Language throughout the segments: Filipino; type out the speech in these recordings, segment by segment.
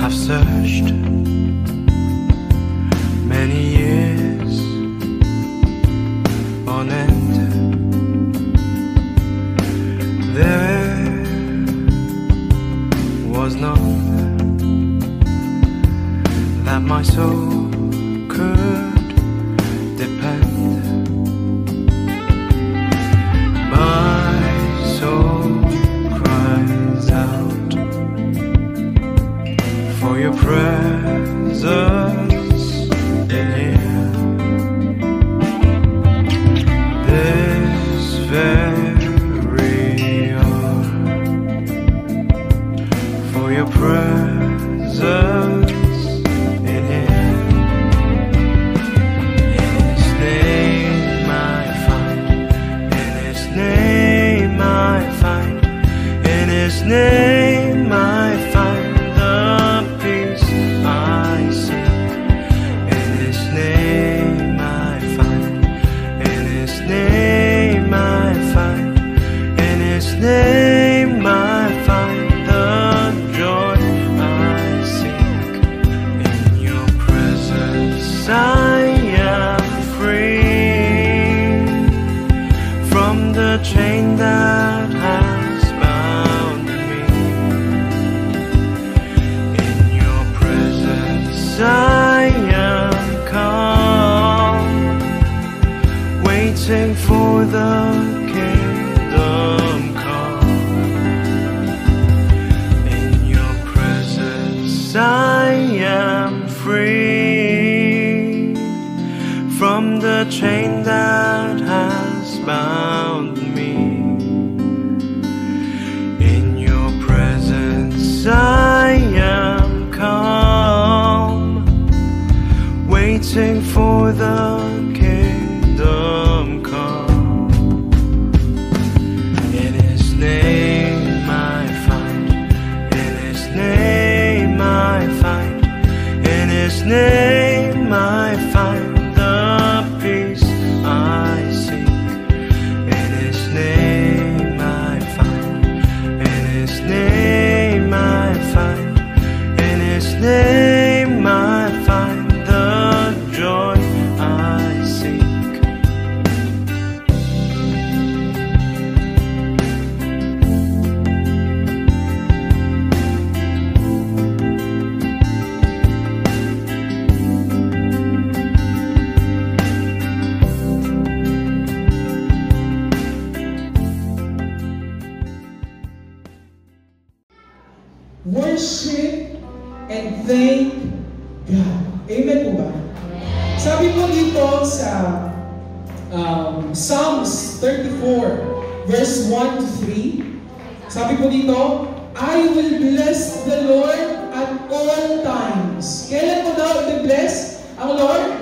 I've searched many years on end. There was none that my soul could depend. My soul cries out for your presence in here. This very hour, for your presence in here. In His name I find, in His name I find, in His name I find the peace I seek. In His name I find, in His name I find, in His name I find the joy I seek. In your presence I am free from the chain that has bound me. In your presence I am calm, waiting for the kingdom come. In your presence I am free from the chain that has bound me. In your presence I am calm, waiting for the kingdom come. In His name I find, in His name I find, in His name I find the peace I seek. In His name I find, in His name I find, in His name I find the joy I seek. Worship and thank God. Amen po ba? Sabi po dito sa Psalms 34 verse 1 to 3, sabi po dito, I will bless the Lord at all times. Kailan mo daw i-bless ang Lord?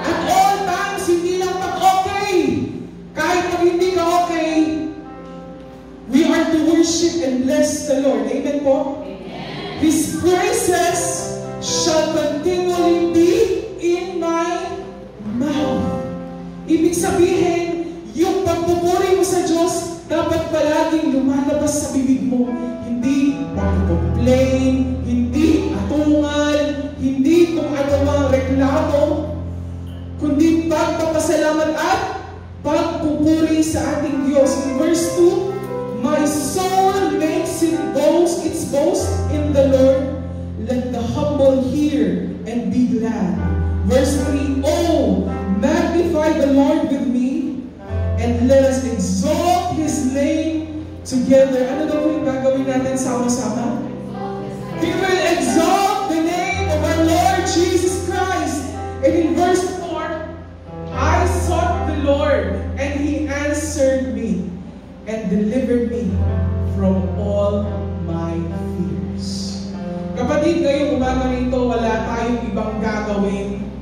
At all times, hindi lang pag okay. Kahit pag hindi ka okay, we are to worship and bless the Lord. Amen po? Amen. His praises shall continually be in my mouth. Ibig sabihin, yung pagpupuri mo sa Diyos, dapat palaging lumalabas sa bibig mo. Hindi pag-complain, hindi atungal, hindi kung ano mga reklamo, kundi pagpapasalamat at pagpupuri sa ating Diyos. In verse 2, my soul makes its boast in the Lord. Let the humble hear and be glad. Verse 3, oh, magnify the Lord with me, and let us exalt His name together. Ano daw yung gagawin natin sama-sama? We will exalt the name of our Lord Jesus Christ. And in verse 4, I sought the Lord, and He answered me, and delivered me from all my fears. Kapatid, ngayong umaga nito, wala tayong ibang gagawin,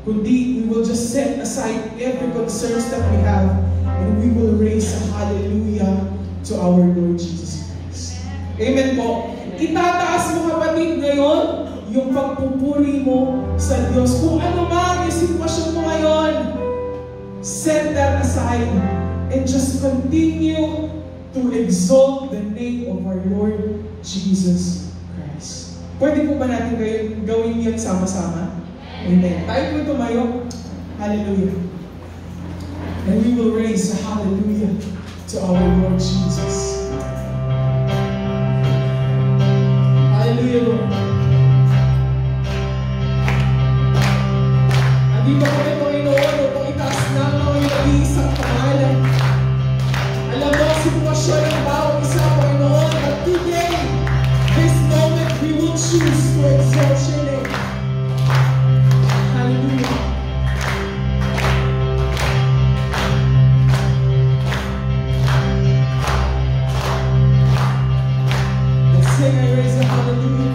kundi we will just set aside every concerns that we have, and we will raise a hallelujah to our Lord Jesus Christ. Amen po. Itataas mo, kapatid, ngayon yung pagpupuri mo sa Diyos. Kung ano man yung sitwasyon mo ngayon, set that aside and just continue to exalt the name of our Lord Jesus Christ. Pwede po ba natin gawin yan sama-sama? Amen. Tayo po tumayo. Hallelujah. And we will raise a hallelujah to our Lord Jesus. Hallelujah, Lord. Nandito kami, Panginoon, upang itaas namin ang nag-iisang pangalan. Alam mo ang sitwasyon ng bawat isa, Panginoon, but today, this moment, we will choose to exalt your name. Hallelujah. Let's sing, I raise a hallelujah.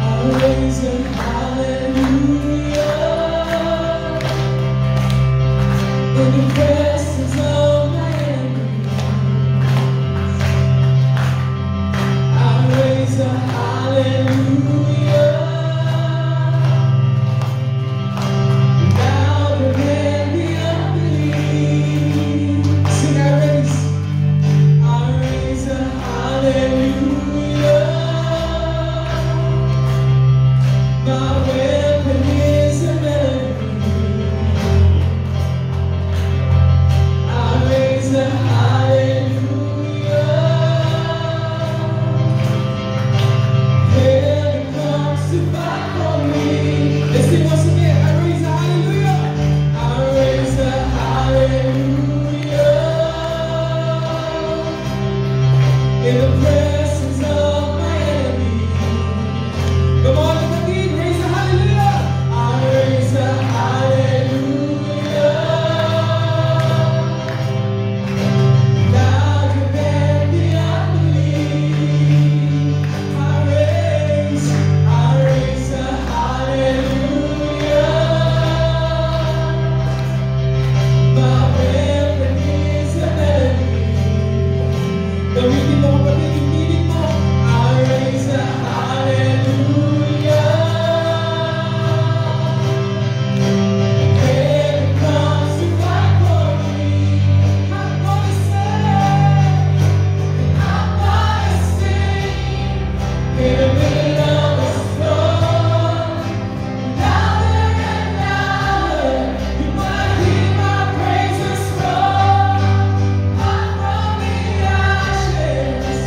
I raise a hallelujah. In the presence of my enemies, I raise a hallelujah. Louder than the unbelief. Sing, I raise a hallelujah. My weapon is a melody. I raise a hallelujah. Heaven comes to fight for me. Let's sing once again. I raise a hallelujah. I raise a hallelujah. In the presence of my enemy. Come on, everybody, raise a hallelujah. I raise a hallelujah. Louder than the unbelief. I raise a hallelujah. My weapon is a melody. Gamitin mo kapatid yung piling mo. I raise a hallelujah. Heaven comes to fight for me. I'm gonna say, I'm gonna sing in the middle of the storm. Louder and louder, you might hear my praises roar. I'm from the ashes,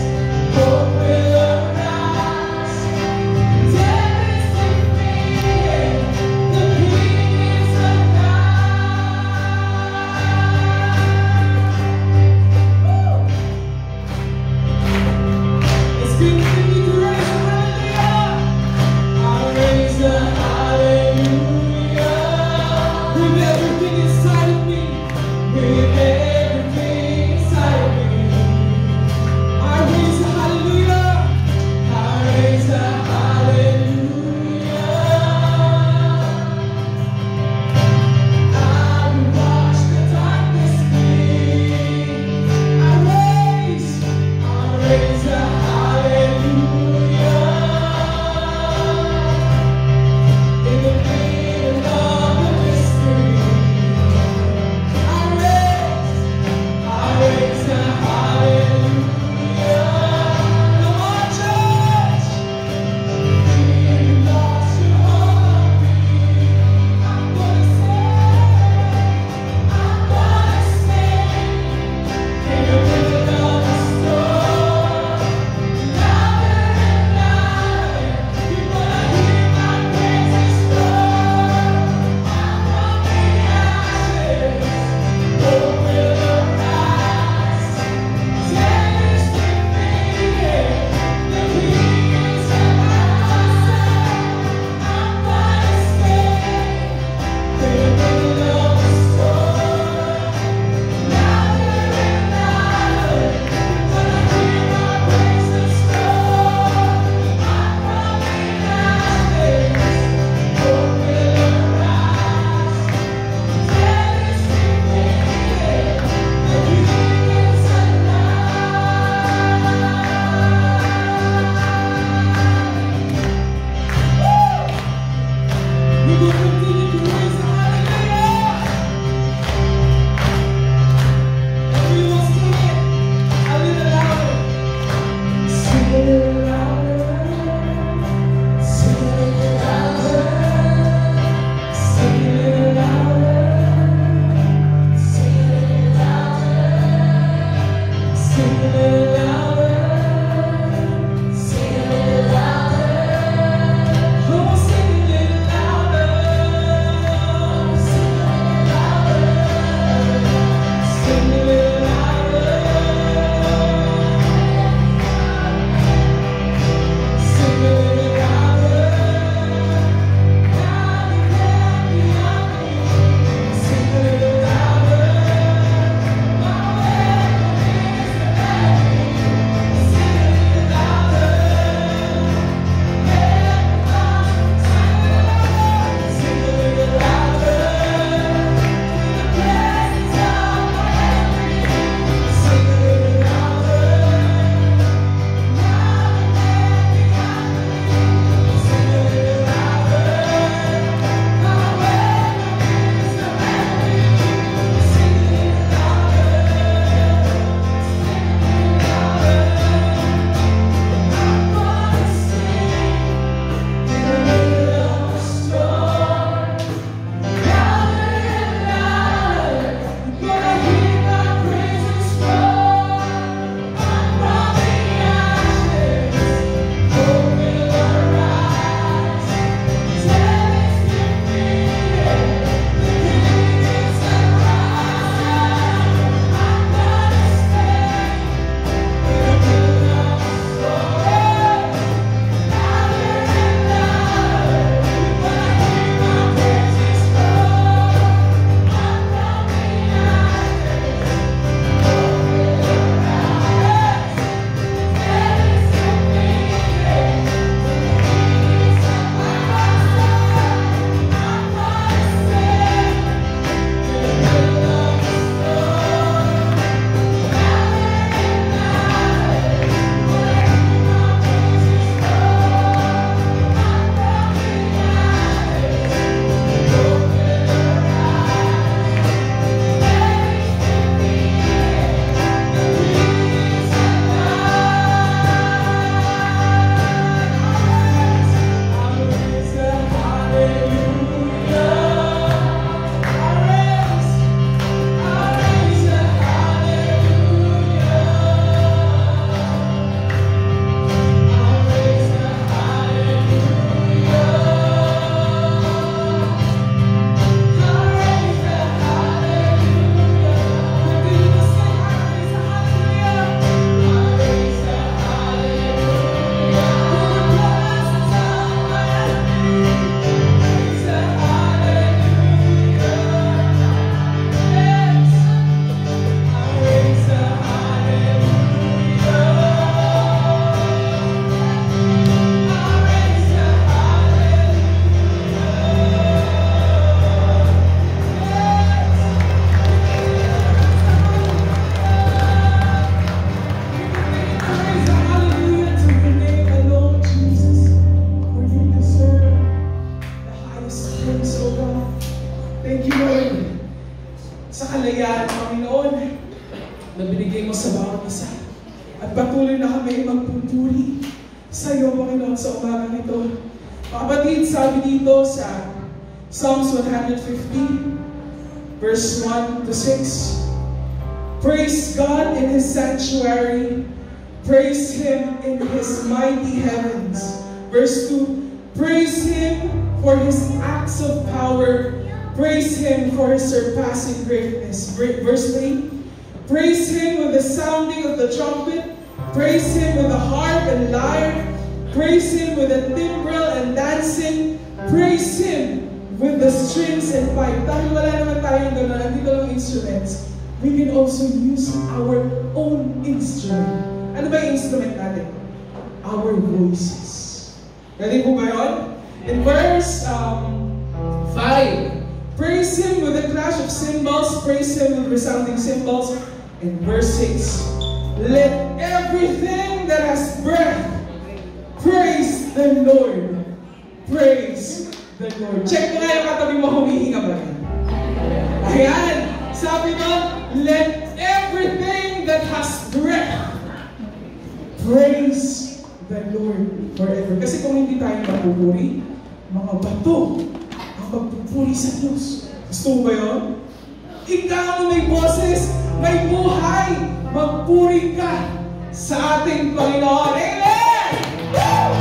sa iyo, Panginoon, sa umagang ito. Kapatid, sabi dito sa Psalms 150, verse 1 to 6, praise God in His sanctuary, praise Him in His mighty heavens. Verse 2, praise Him for His acts of power, praise Him for His surpassing greatness. Verse 3, praise Him with the sounding of the trumpet, praise Him with the harp and lyre, praise Him with the timbrel and dancing, praise Him with the strings and pipe. Dahil wala naman tayong gano'n, nandito lang instruments, we can also use our own instrument. Ano ba yung instrument natin? Our voices. Ready po ba yun? In verse 5, praise Him with the clash of cymbals, praise Him with resounding cymbals. In verse 6, let everything that has breath praise the Lord. Praise the Lord. Check mo nga yung katabi mo, humihinga ba yan? Ayan! Sabi nun, let everything that has breath praise the Lord forever. Kasi kung hindi tayo mapupuri, mga bato ang magpupuri sa Diyos. Gusto mo ba yun? Ikaw may boses, may buhay, magpuri ka sa ating Panginoon. Amen! Woo!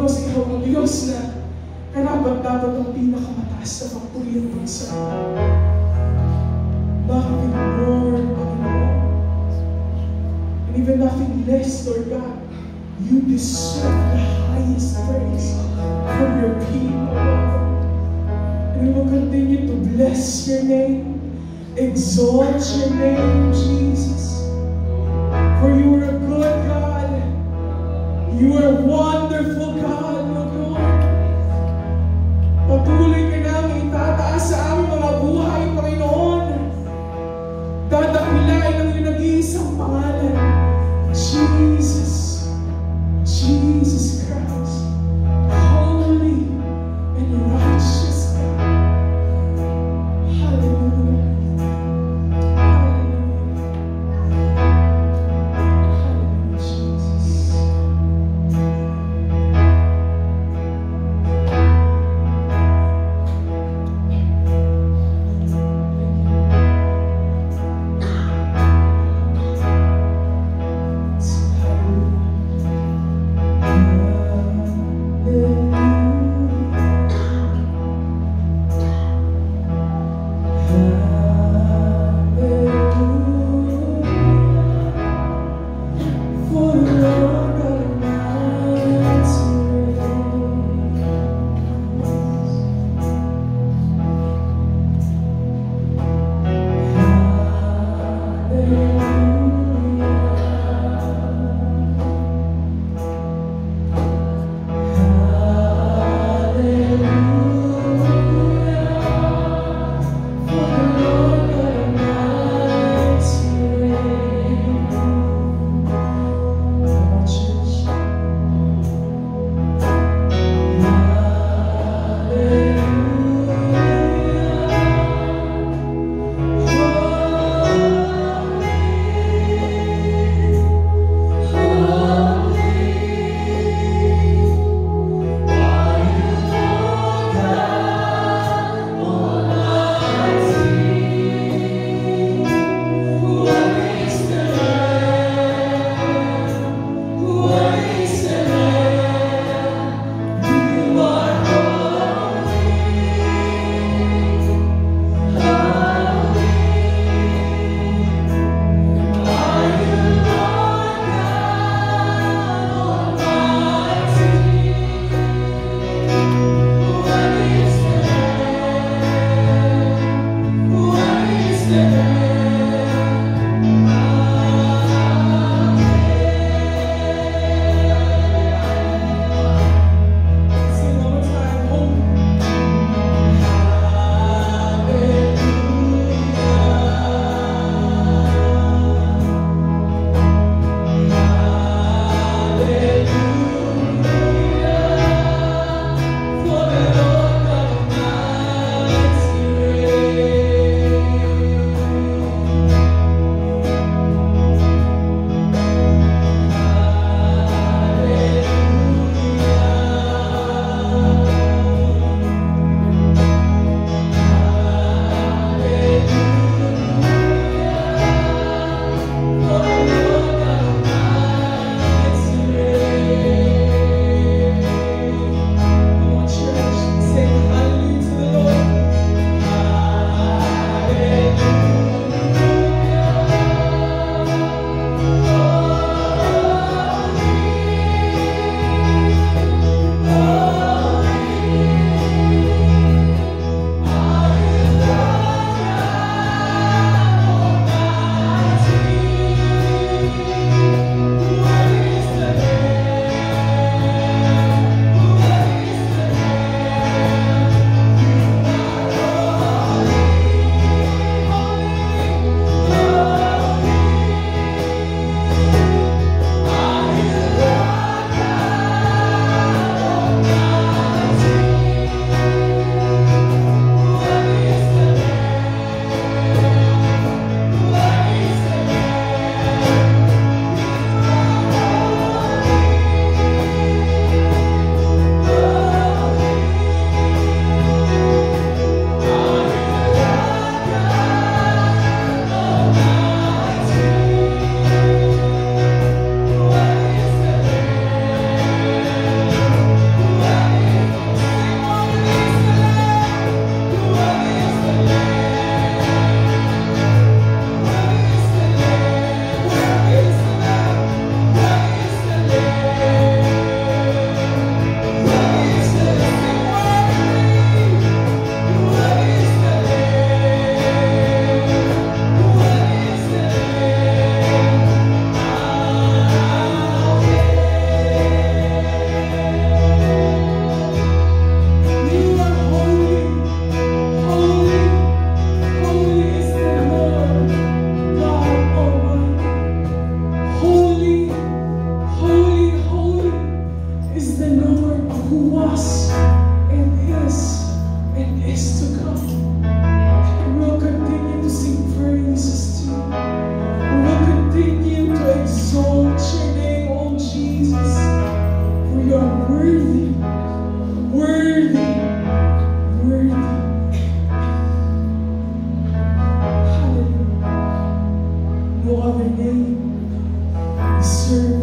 sa ikaw ang Diyos na karapat-dapat ang pinakamataas na papurihan ng sa nothing more, Panginoon. And even nothing less, Lord God. You deserve the highest praise from your people, Lord. And we will continue to bless your name, exalt your name, Jesus. For you are a good God. You are a wonderful God, O Lord. Patuloy ka namin itataas sa aming mga buhay, Panginoon. Dadakilain ang iyong nag-iisang pangalan, Jesus. Jesus Christ, holy and righteous God. Hallelujah. Hallelujah. Hallelujah, Jesus. Hallelujah.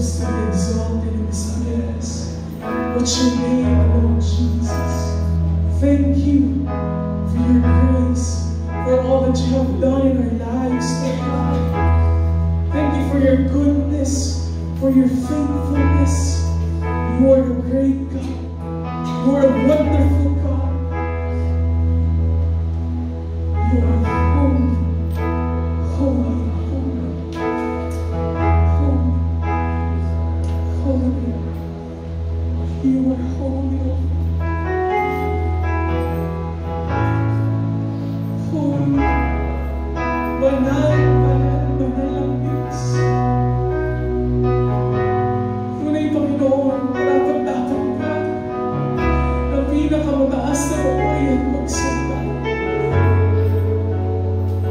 deserves to be exalted in this place. What's your name, Lord Jesus? Thank you for your grace, for all that you have done in our lives, Lord God. Thank you for your goodness, for your faithfulness. You are a great God. You are a wonderful God. You are holy, holy, holy, holy, holy. You are holy, holy. Banal, banal, banal ang Diyos. Ngunit Panginoon, dapat ka na pinakamataas na buhay at magsamba.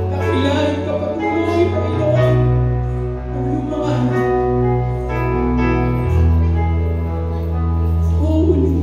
Nakilay ka patuloy, Panginoon, ng iyong mga anak. Holy,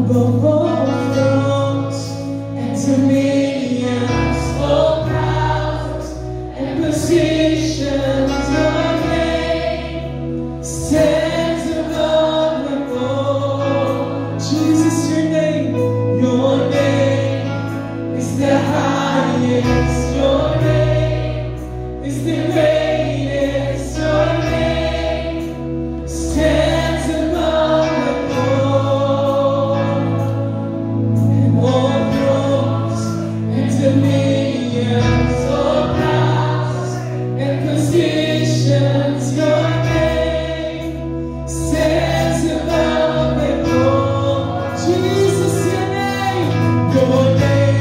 above all thrones and dominions, all powers and positions, your name stands above them all. Jesus, your name is the highest, your name is the greatest, your name stands above them all. And all thrones and dominions, all powers and positions, your name stands above them all. Jesus, your name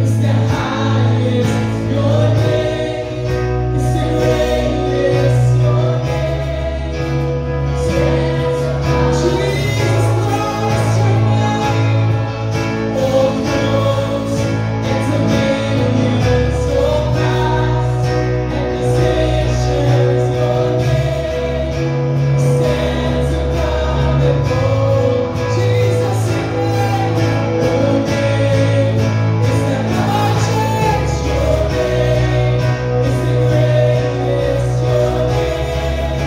is the highest, your name is the greatest, your name stands above. Jesus Christ, your name, all thrones and dominions, all powers and positions, your name stands above them all. Jesus, your name is the largest, your name is the greatest, your name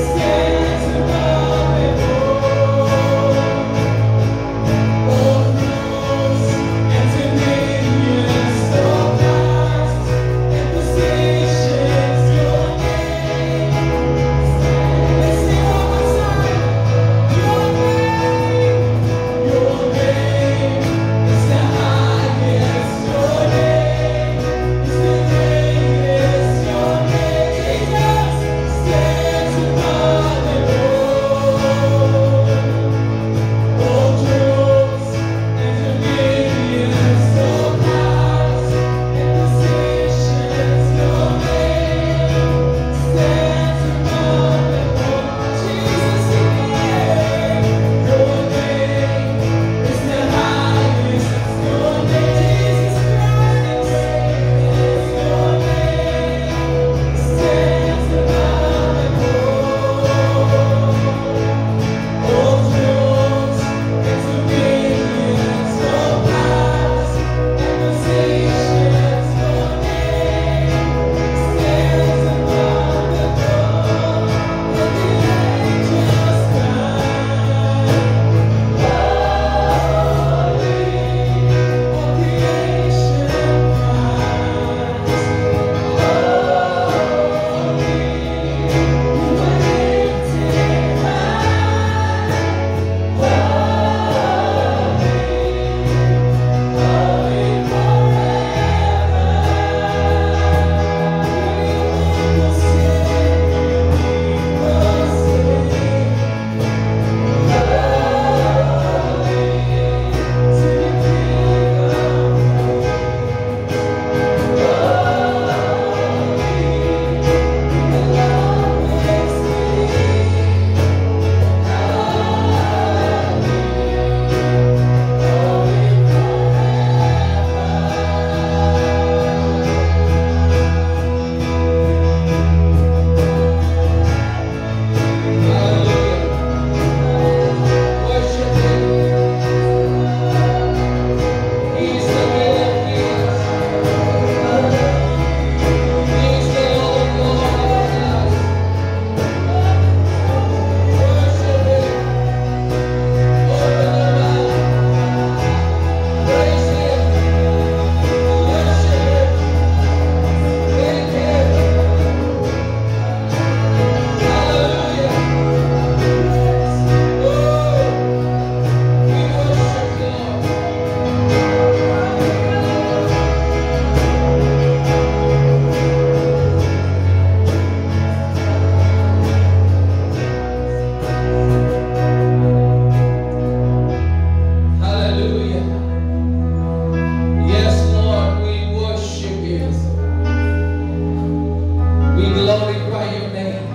stands above them all. All thrones and dominions, all powers and positions, your name. Let's sing one more time. Your name is the highest, your name is the greatest, your name, Jesus, stands above them all. All thrones and dominions, all powers and positions, your name stands above them all. Jesus, your name is the highest, your name, Jesus Christ, your name stands above them all. All thrones and dominions, all powers and positions, your name stands above them all. And the angels cry, holy, all creation cries, holy, you are lifted high, holy Hallelujah. Yes, Lord, we worship you. We glorify your name.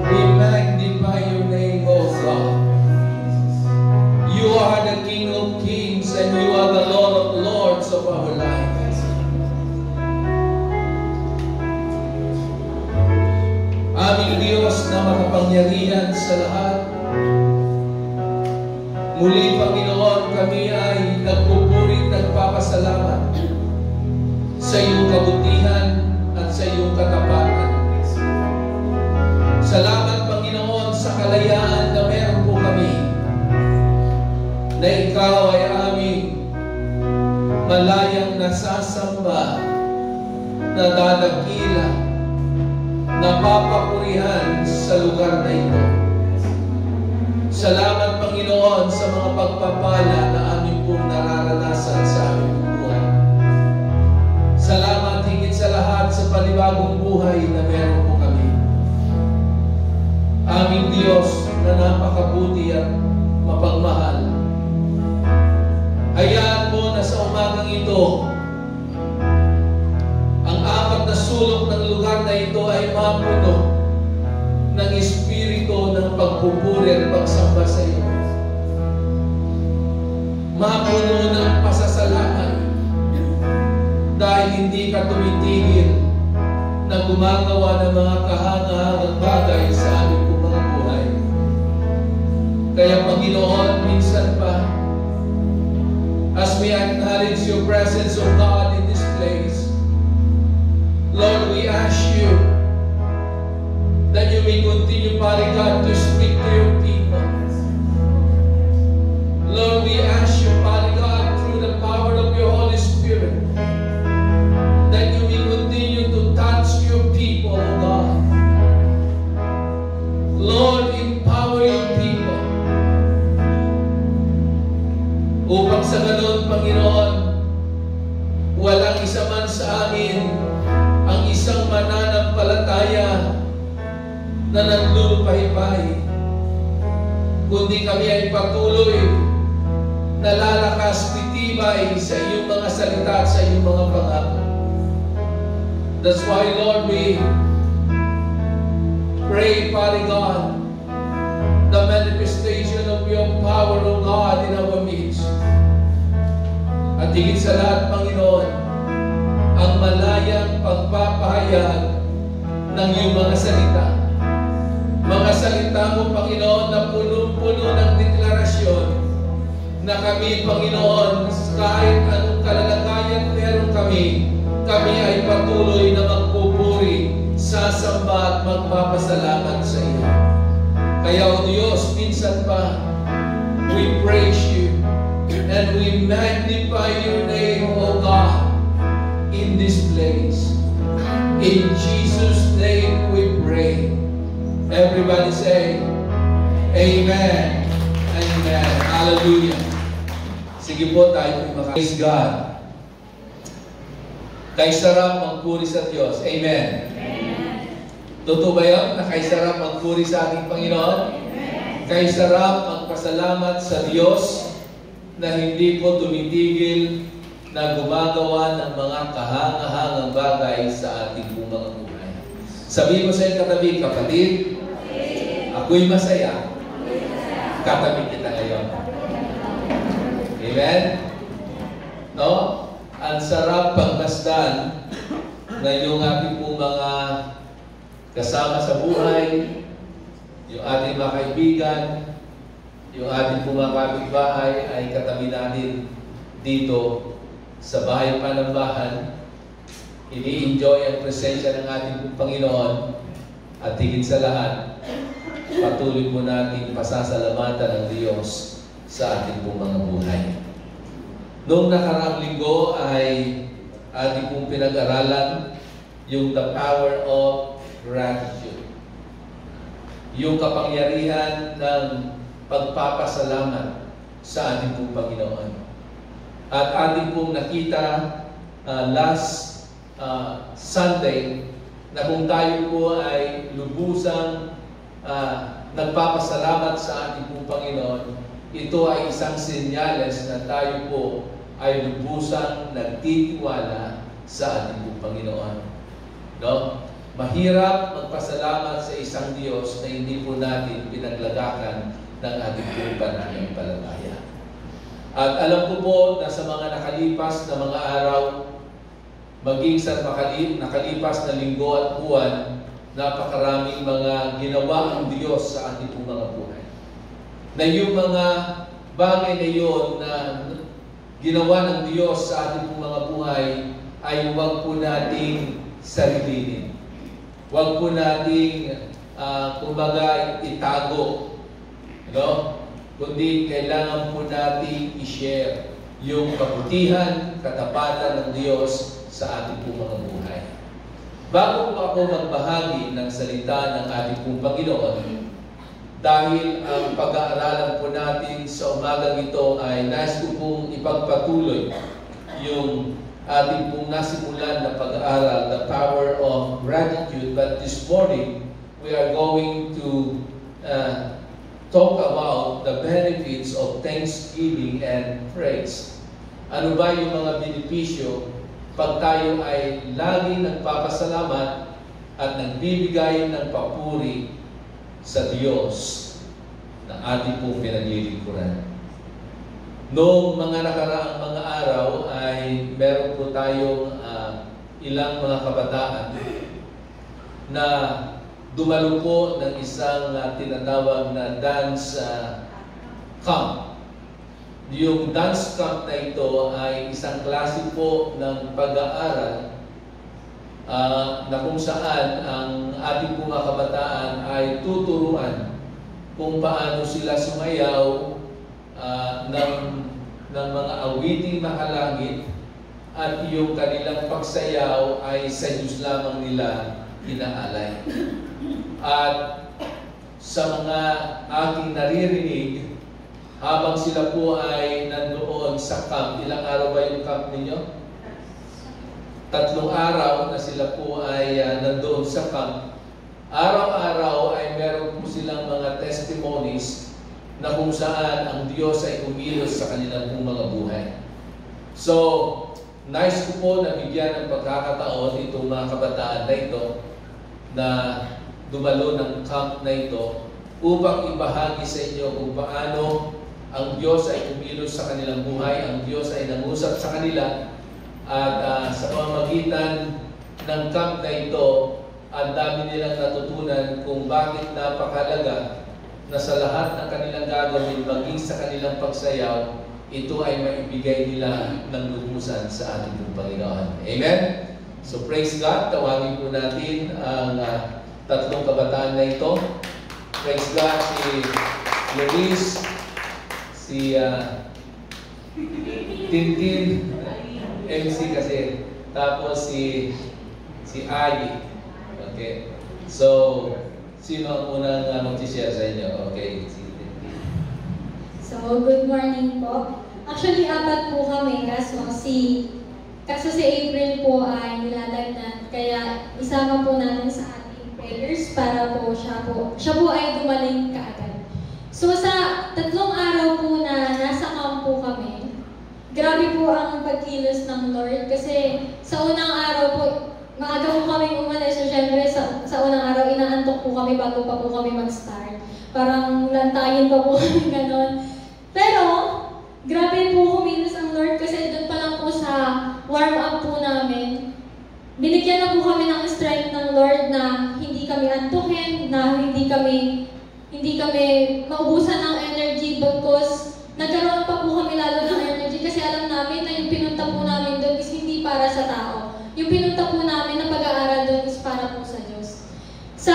We magnify your name, O God. You are the King of Kings and you are the Lord of Lords of our lives. Aming Diyos na makapangyarihan sa lahat, Muli, Panginoon, kami ay nagpupuri, nagpapasalamat sa iyong kabutihan at sa iyong katapatan. Salamat, Panginoon, sa kalayaan na meron po kami, na ikaw ay aming malayang nasasamba, nadadakila, napapapurihan sa lugar na ito. Salamat, Panginoon, sa mga pagpapala na aming pong nararanasan sa aming buhay. Salamat higit sa lahat sa panibagong buhay na meron po kami. Aming Diyos na napakabuti at mapagmahal. Hayaan mo na sa umagang ito, ang apat na sulok ng lugar na ito ay mapuno ng espiritu ng pagpupuri at pagsamba sa iyo. Mapuno ng pasasalamat dahil hindi ka tumitigil na gumagawa ng mga kahangahangang bagay sa aming mga buhay. Kaya, Panginoon, minsan pa, as we acknowledge your presence, O God, in this place, Lord, we ask you that you may continue, Father God, to speak to your people. Lord, we ask you, Father God, through the power of your Holy Spirit, that you may continue to touch your people, O God. Lord, empower your people. Upang sa ganun, Panginoon, walang isa man sa amin ang isang mananampalataya na naglulupay-pay, kundi kami ay patuloy na lalakas, titibay sa iyong mga salita at sa iyong mga pangako. That's why, Lord, we pray, Father God, the manifestation of your power, O God, in our midst. At higit sa lahat, Panginoon, ang malayang pagpapahayag ng iyong mga salita. Mga salita mo, Panginoon, na puno-puno ng deklarasyon na kami, Panginoon, kahit anong kalalagayan meron kami ay patuloy na magpupuri, sasamba at magpapasalamat sa iyo. Kaya, O Diyos, minsan pa, we praise you and we magnify your name, O God, in this place. In Jesus' name we pray. Everybody say, Amen. Amen. Hallelujah. Sige po tayo praise God. Kay sarap magpuri sa Diyos. Amen. Totoo ba yun? Na kay sarap magpuri sa ating Panginoon? Kay sarap magpasalamat sa Diyos na hindi po tumitigil na gumagawa ng mga kahangahangang bagay sa ating mga buhay. Sabihin mo sa iyong katabi, kapatid, ako'y masaya. Katabi kita ngayon. Amen? No? Ang sarap pagmasdan na yung ating pong mga kasama sa buhay, yung ating mga kaibigan, yung ating pong mga kapitbahay ay katabi natin dito sa bahay panambahan. Ini-enjoy ang presensya ng ating Panginoon at higit sa lahat, patuloy po natin pasasalamatan ng Diyos sa ating pong mga buhay. Noong nakaraang linggo ay ating pong pinag-aralan yung the power of gratitude. Yung kapangyarihan ng pagpapasalamat sa ating pong Panginoon. At ating pong nakita last Sunday na kung tayo po ay lubusang nagpapasalamat sa ating pong Panginoon, ito ay isang senyales na tayo po ay lubusang nagtitiwala sa ating pong Panginoon. No? Mahirap magpasalamat sa isang Diyos na hindi po natin pinaglagakan ng ating pong pananampalataya. At alam ko po na sa mga nakalipas na mga araw, maging sa nakalipas na linggo at buwan, napakaraming mga ginawa ang Diyos sa ating mga buhay. Na yung mga bagay na iyon na ginawa ng Diyos sa ating pong mga buhay ay huwag po nating sarilinin. Huwag po nating kumbaga itago. Kundi kailangan po nating i-share yung kabutihan, katapatan ng Diyos sa ating pong mga buhay. Bago po ako magbahagi ng salita ng ating pong Panginoon, dahil ang pag-aaralan po natin sa umagang ito ay nais ko pong ipagpatuloy yung ating pong nasimulan na pag-aaral, the power of gratitude. But this morning, we are going to talk about the benefits of thanksgiving and praise. Ano ba yung mga benepisyo pag tayo ay lagi nagpapasalamat at nagbibigay ng papuri sa Diyos na ating pong pinaglilingkuran. Noong mga nakaraang mga araw ay meron po tayong ilang mga kabataan na dumalo po ng isang tinatawag na dance camp. Yung dance camp na ito ay isang klase po ng pag-aaral na kung saan ang ating mga kabataan ay tuturuan kung paano sila sumayaw ng mga awiting makalangit at yung kanilang pagsayaw ay sa Diyos lamang nila inaalay. At sa mga aking naririnig, habang sila po ay nandoon sa camp, ilang araw ba yung camp ninyo? 3 araw na sila po ay nandoon sa camp. Araw-araw ay meron po silang mga testimonies na kung saan ang Diyos ay kumilos sa kanilang pong mga buhay. So, nice ko po na bigyan ng pagkakataon itong mga kabataan na ito na dumalo ng camp na ito upang ibahagi sa inyo kung paano ang Diyos ay kumilos sa kanilang buhay, ang Diyos ay nangusap sa kanila. At sa pamamagitan ng camp na ito, ang dami nilang natutunan kung bakit napakahalaga na sa lahat ng kanilang gagawin, maging sa kanilang pagsayaw, ito ay maibigay nila ng lubusan sa ating Panginoon. Amen? So praise God. Tawagin po natin ang 3 kabataan na ito. Praise God, si Luis, si Tintin, MC kasi, tapos si Ayi. Okay? So, sino ang unang mag-share sa inyo? Okay, si Tintin. So, good morning po. Actually, 4 po kami, kaso si April po ay nilalagnan. Kaya isama po natin sa ating prayers para po siya po ay gumaling kaagad. So, sa 3 araw po na nasa camp po kami, grabe po ang pagkilos ng Lord kasi sa unang araw po, maaga po kami umalis. So, syempre, sa unang araw, inaantok po kami bago pa po kami mag-start. Parang lantayin pa po kami gano'n. Pero, grabe po kumilos ang Lord kasi doon pa lang po sa warm-up po namin. Binigyan na po kami ng strength ng Lord na hindi kami antukin, na hindi kami maubusan ng energy because nagkaroon pa po kami lalo ng energy kasi alam namin na yung pinunta po namin doon is hindi para sa tao. Yung pinunta po namin na pag-aaral doon is para po sa Diyos. Sa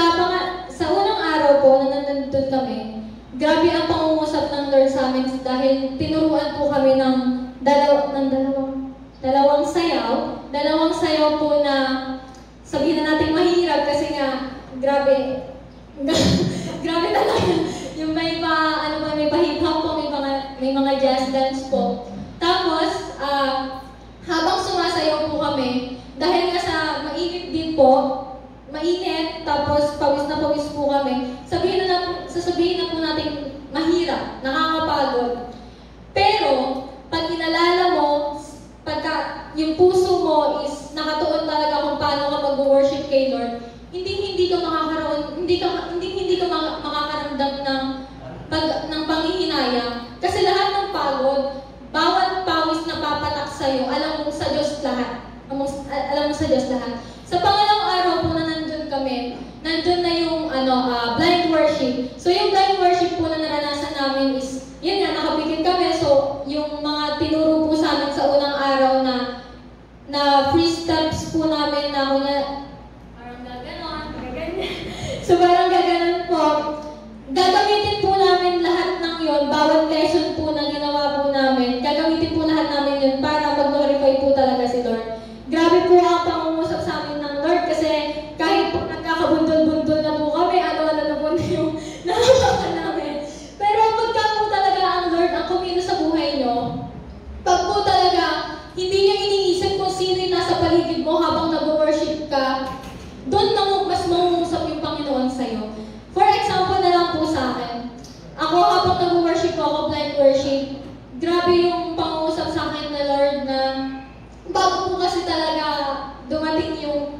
unang araw po na nandun kami, grabe ang pangungusap ng Lord sa amin dahil tinuruan po kami ng dalawang sayaw. Dalawang sayaw po na sabihin na natin mahirap kasi nga, grabe talaga. Yung may pa-hip hop po, may mga jazz dance po. Tapos, habang sumasayaw po kami, dahil nga sa mainit din po, tapos pawis na pawis po kami, sasabihin na po natin mahirap, nakakapagod. Pero, pag inalala mo, pagka yung puso mo is nakatuon talaga kung paano ka mag-worship kay Lord, hindi ka makakaramdam ng panghihinayang. Kasi lahat ng pagod, bawat pawis na papatak sa'yo, alam mo sa Diyos lahat. Sa pangalawang araw po na nandun kami, nandun na yung blind worship. So yung blind worship po na naranasan namin is, yun nga, nakapikit kami, grabe yung pangusap sa akin na Lord na bago po kasi talaga dumating yung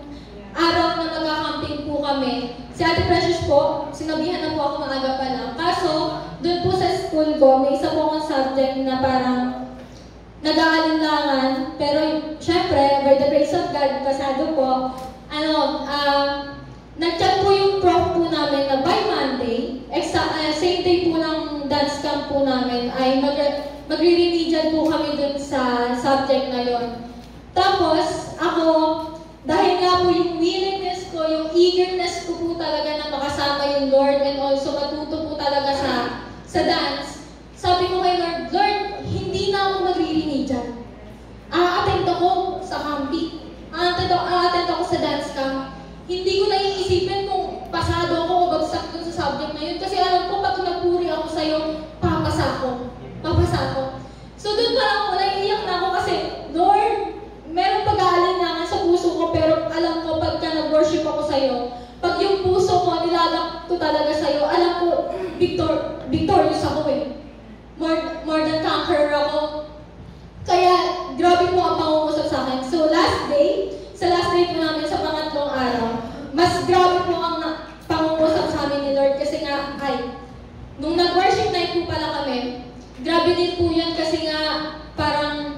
araw na magkakamping po kami. Si Ate Precious po, sinabihan na po ako maaga pa lang. Kaso, doon po sa school ko, may isa po akong subject na parang nag-aalinlangan. Pero, syempre, by the grace of God, pasado po, nag-chat po yung prof po namin na by Monday, same day po ng dance camp po namin, ay magre-remedial po kami dun sa subject na yon. Tapos, ako, dahil nga po yung willingness ko, yung eagerness ko po talaga na makasama yung Lord and also matuto po talaga sa dance, sabi ko kay Lord, hindi na ako magre-remedial. A-attend ako sa camping. A-attend ako sa dance camp. Hindi ko na iisipin kung pasado ako o bagsak dun sa subject na yun. Kasi alam ko, pag nagpuri ako sa'yo, papasa ako. So dun parang naiiyak na ako kasi, Lord, meron pag-aalinlangan sa puso ko, pero alam ko, pagka nag-worship ako sa'yo, pag yung puso ko, nilalak ko talaga sa'yo, alam ko, victorious ako eh. More than conqueror ako. Kaya, grabe po ang pangungusap sa akin. So, sa last day po namin sa pangatlong araw, mas grabe po ang pangungusap sa amin ni Lord kasi nga, nung nag-worship night po pala kami, grabe din po yan kasi nga, parang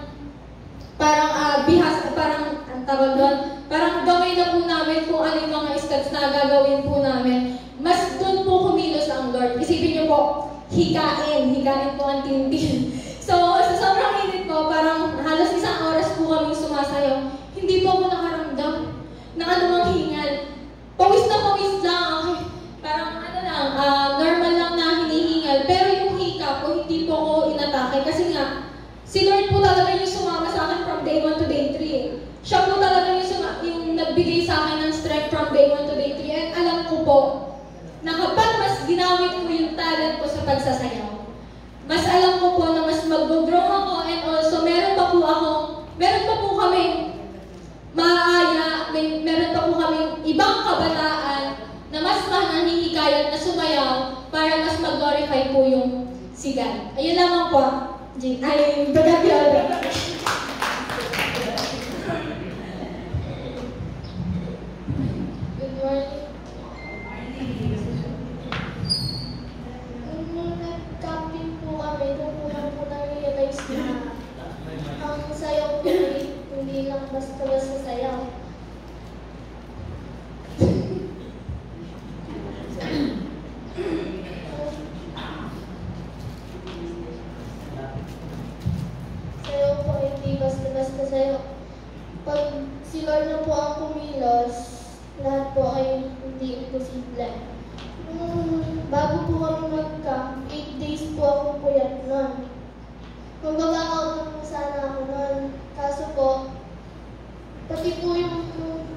gamay na po namin kung ano yung mga steps na gagawin po namin. Mas doon po kumilos ang Lord. Isipin niyo po, hikain po ang tintin. So, sa sobrang init po, parang halos isang oras po kami sumasayaw. Hindi po ako nakaramdam ng anumang hingal. Pawis na pawis lang ako. Parang normal lang na hinihingal. Pero yung hika po, hindi po ako inatake. Kasi nga, si Lord po talaga yung sumama sa akin from day 1 to day 3. Siya po talaga yung nagbigay sa akin ng strength from day 1 to day 3. And alam ko po, na kapag mas ginamit ko yung talent ko sa pagsasayaw, mas alam ko po na mas mag-grow ako and also meron pa po kami maaya, meron pa po kami ibang kabataan na mas nanghihikayat na sumayaw para mas mag-glorify po yung sigal. Ayun lamang po. Bagabiyada. Good morning. Nung nag-camping po kami, doon po na-realize na ang sayaw ko hindi lang basta-basta sayaw. Sayaw po hindi basta-basta sayaw. Pag si Lord na po ang kumilos, lahat po ay hindi imposible. Bago po kami mag-camp, 8 days po ako puyat nun. Mag-workout na po sana ako nun. Kaso po, pati po yung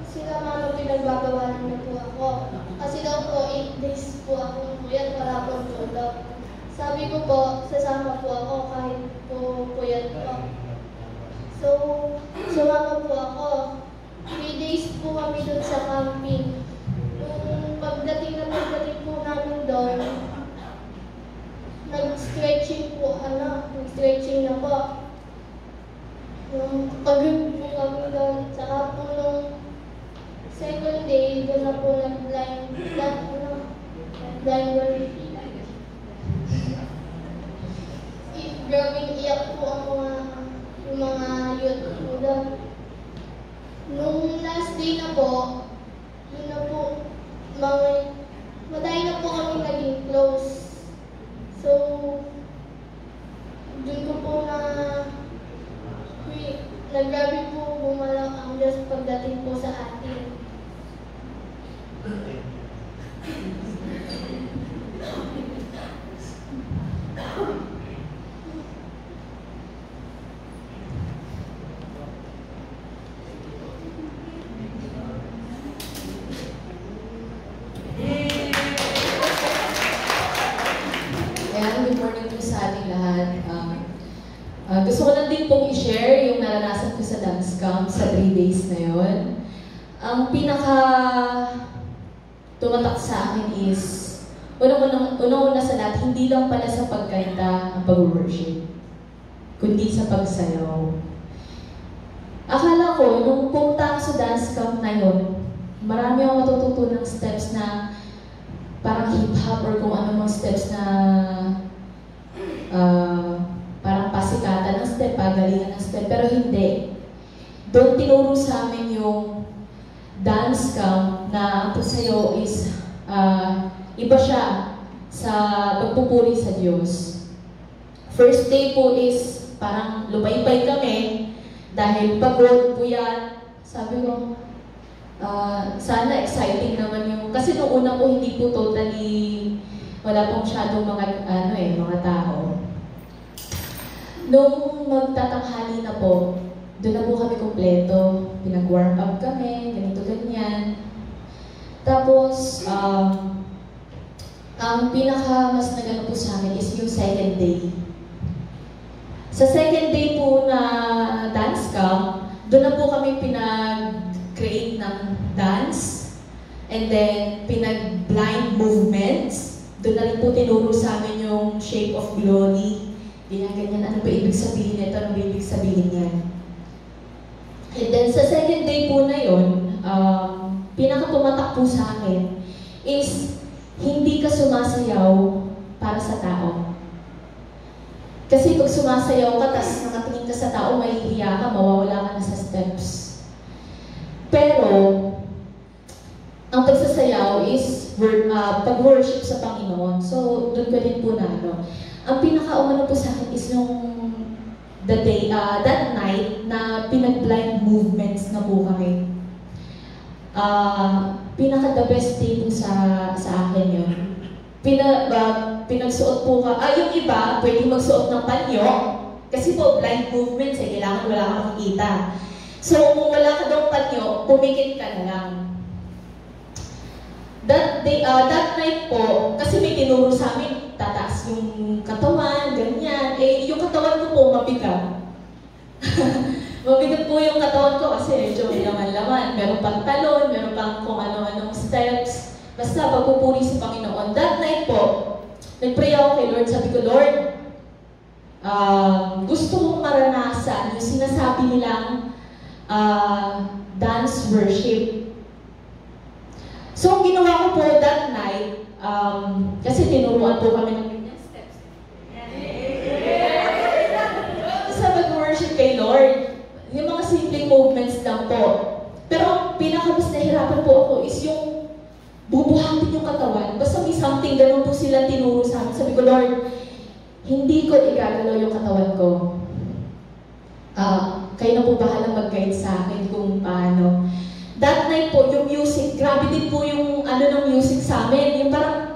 sila mama pinagbabawalan na po ako. Kasi daw po 8 days po ako puyat, wala pong tulog. Sabi ko po, sasama po ako kahit po puyat po. So, sumama po ako. 3 days po kami doon sa camping. Pagdating po namin doon, nag-stretching na po. Yung pag-review po kami doon, saka po nung second day, doon na po nag-blind worship. Grabing iyak po yung mga youth po doon. Nung last day na po, yun na po, madami na po kami naging close. So, dun ko po naggrabe po bumalaw ang Diyos pagdating po sa atin. Good morning po sa ating lahat. Gusto ko lang din pong i-share yung naranasan ko sa dance camp sa 3 days na yun. Ang pinaka tumatak sa akin is, unang-una sa lahat, hindi lang pala sa pagkanta ang pag-worship. kundi sa pagsayaw. Akala ko, nung pumunta ako sa dance camp na yun, marami akong matututunang steps na parang hip-hop or kung ano mga steps na parang pasikatan ng step, pagalingan ng step, pero hindi. Doon tinuro sa amin yung dance camp na ang pagsayaw is iba siya sa pagpupuri sa Diyos. First day po is parang lumaybay kami dahil pagod po yan. Sabi ko, sana exciting naman yung, kasi nung una po hindi po totally, wala pong masyadong mga tao. Nung magtatanghali na po, doon na po kami kompleto. Pinag-warm up kami, ganito, ganyan. Tapos, ang pinaka mas nagano po sa amin is yung second day. Sa second day po na dance camp, doon na po kami pinag-create ng dance. And then, pinag-blind movements. Doon na rin po tinuro sa amin yung shape of glory. Ganyan, ano ba ibig sabihin nito? Ano ba ibig sabihin yan? And then, sa second day po na yun, pinaka-tumatak po sa akin is hindi ka sumasayaw para sa tao. Kasi pag sumasayaw ka, tas nakatingin ka sa tao, mahihiya ka, mawawala ka na sa steps. Pero, ang pagsasayaw is pag-worship sa Panginoon. So, doon ko din po na ang pinaka-umano po sa akin is nung that night na pinag-blind movements na po kami. Pinaka-the best day po sa akin yun. Pinagsuot po ka, yung iba, pwede magsuot ng panyo. Kasi po, blind movements, kailangan wala kang makikita. So, kung wala ka daw panyo, pumikit ka na lang. That night po, kasi may tinuro sa amin, tataas yung katawan, ganyan. Yung katawan ko po, mabigat. Mabigat po yung katawan ko kasi medyo may laman-laman. Meron pang talon, meron pang kung ano-anong steps. Basta pagpupuri sa Panginoon. That night po, nag-pray ako kay Lord. Sabi ko, Lord, gusto kong maranasan yung sinasabi nilang dance worship. So, ang ginawa ko po that night, kasi tinuruan po kami ng ganyan steps. Sa pag-worship kay Lord, yung mga simple movements lang po. Pero ang pinakamas nahirapan po ako is yung bubuhatin yung katawan. Basta may something, ganun po sila tinuro sa amin. Sabi ko, Lord, hindi ko igagalaw yung katawan ko. Kayo na po bahalang mag-guide sa akin kung paano. That night po, yung music, grabe din po yung ng music sa amin. Yung parang,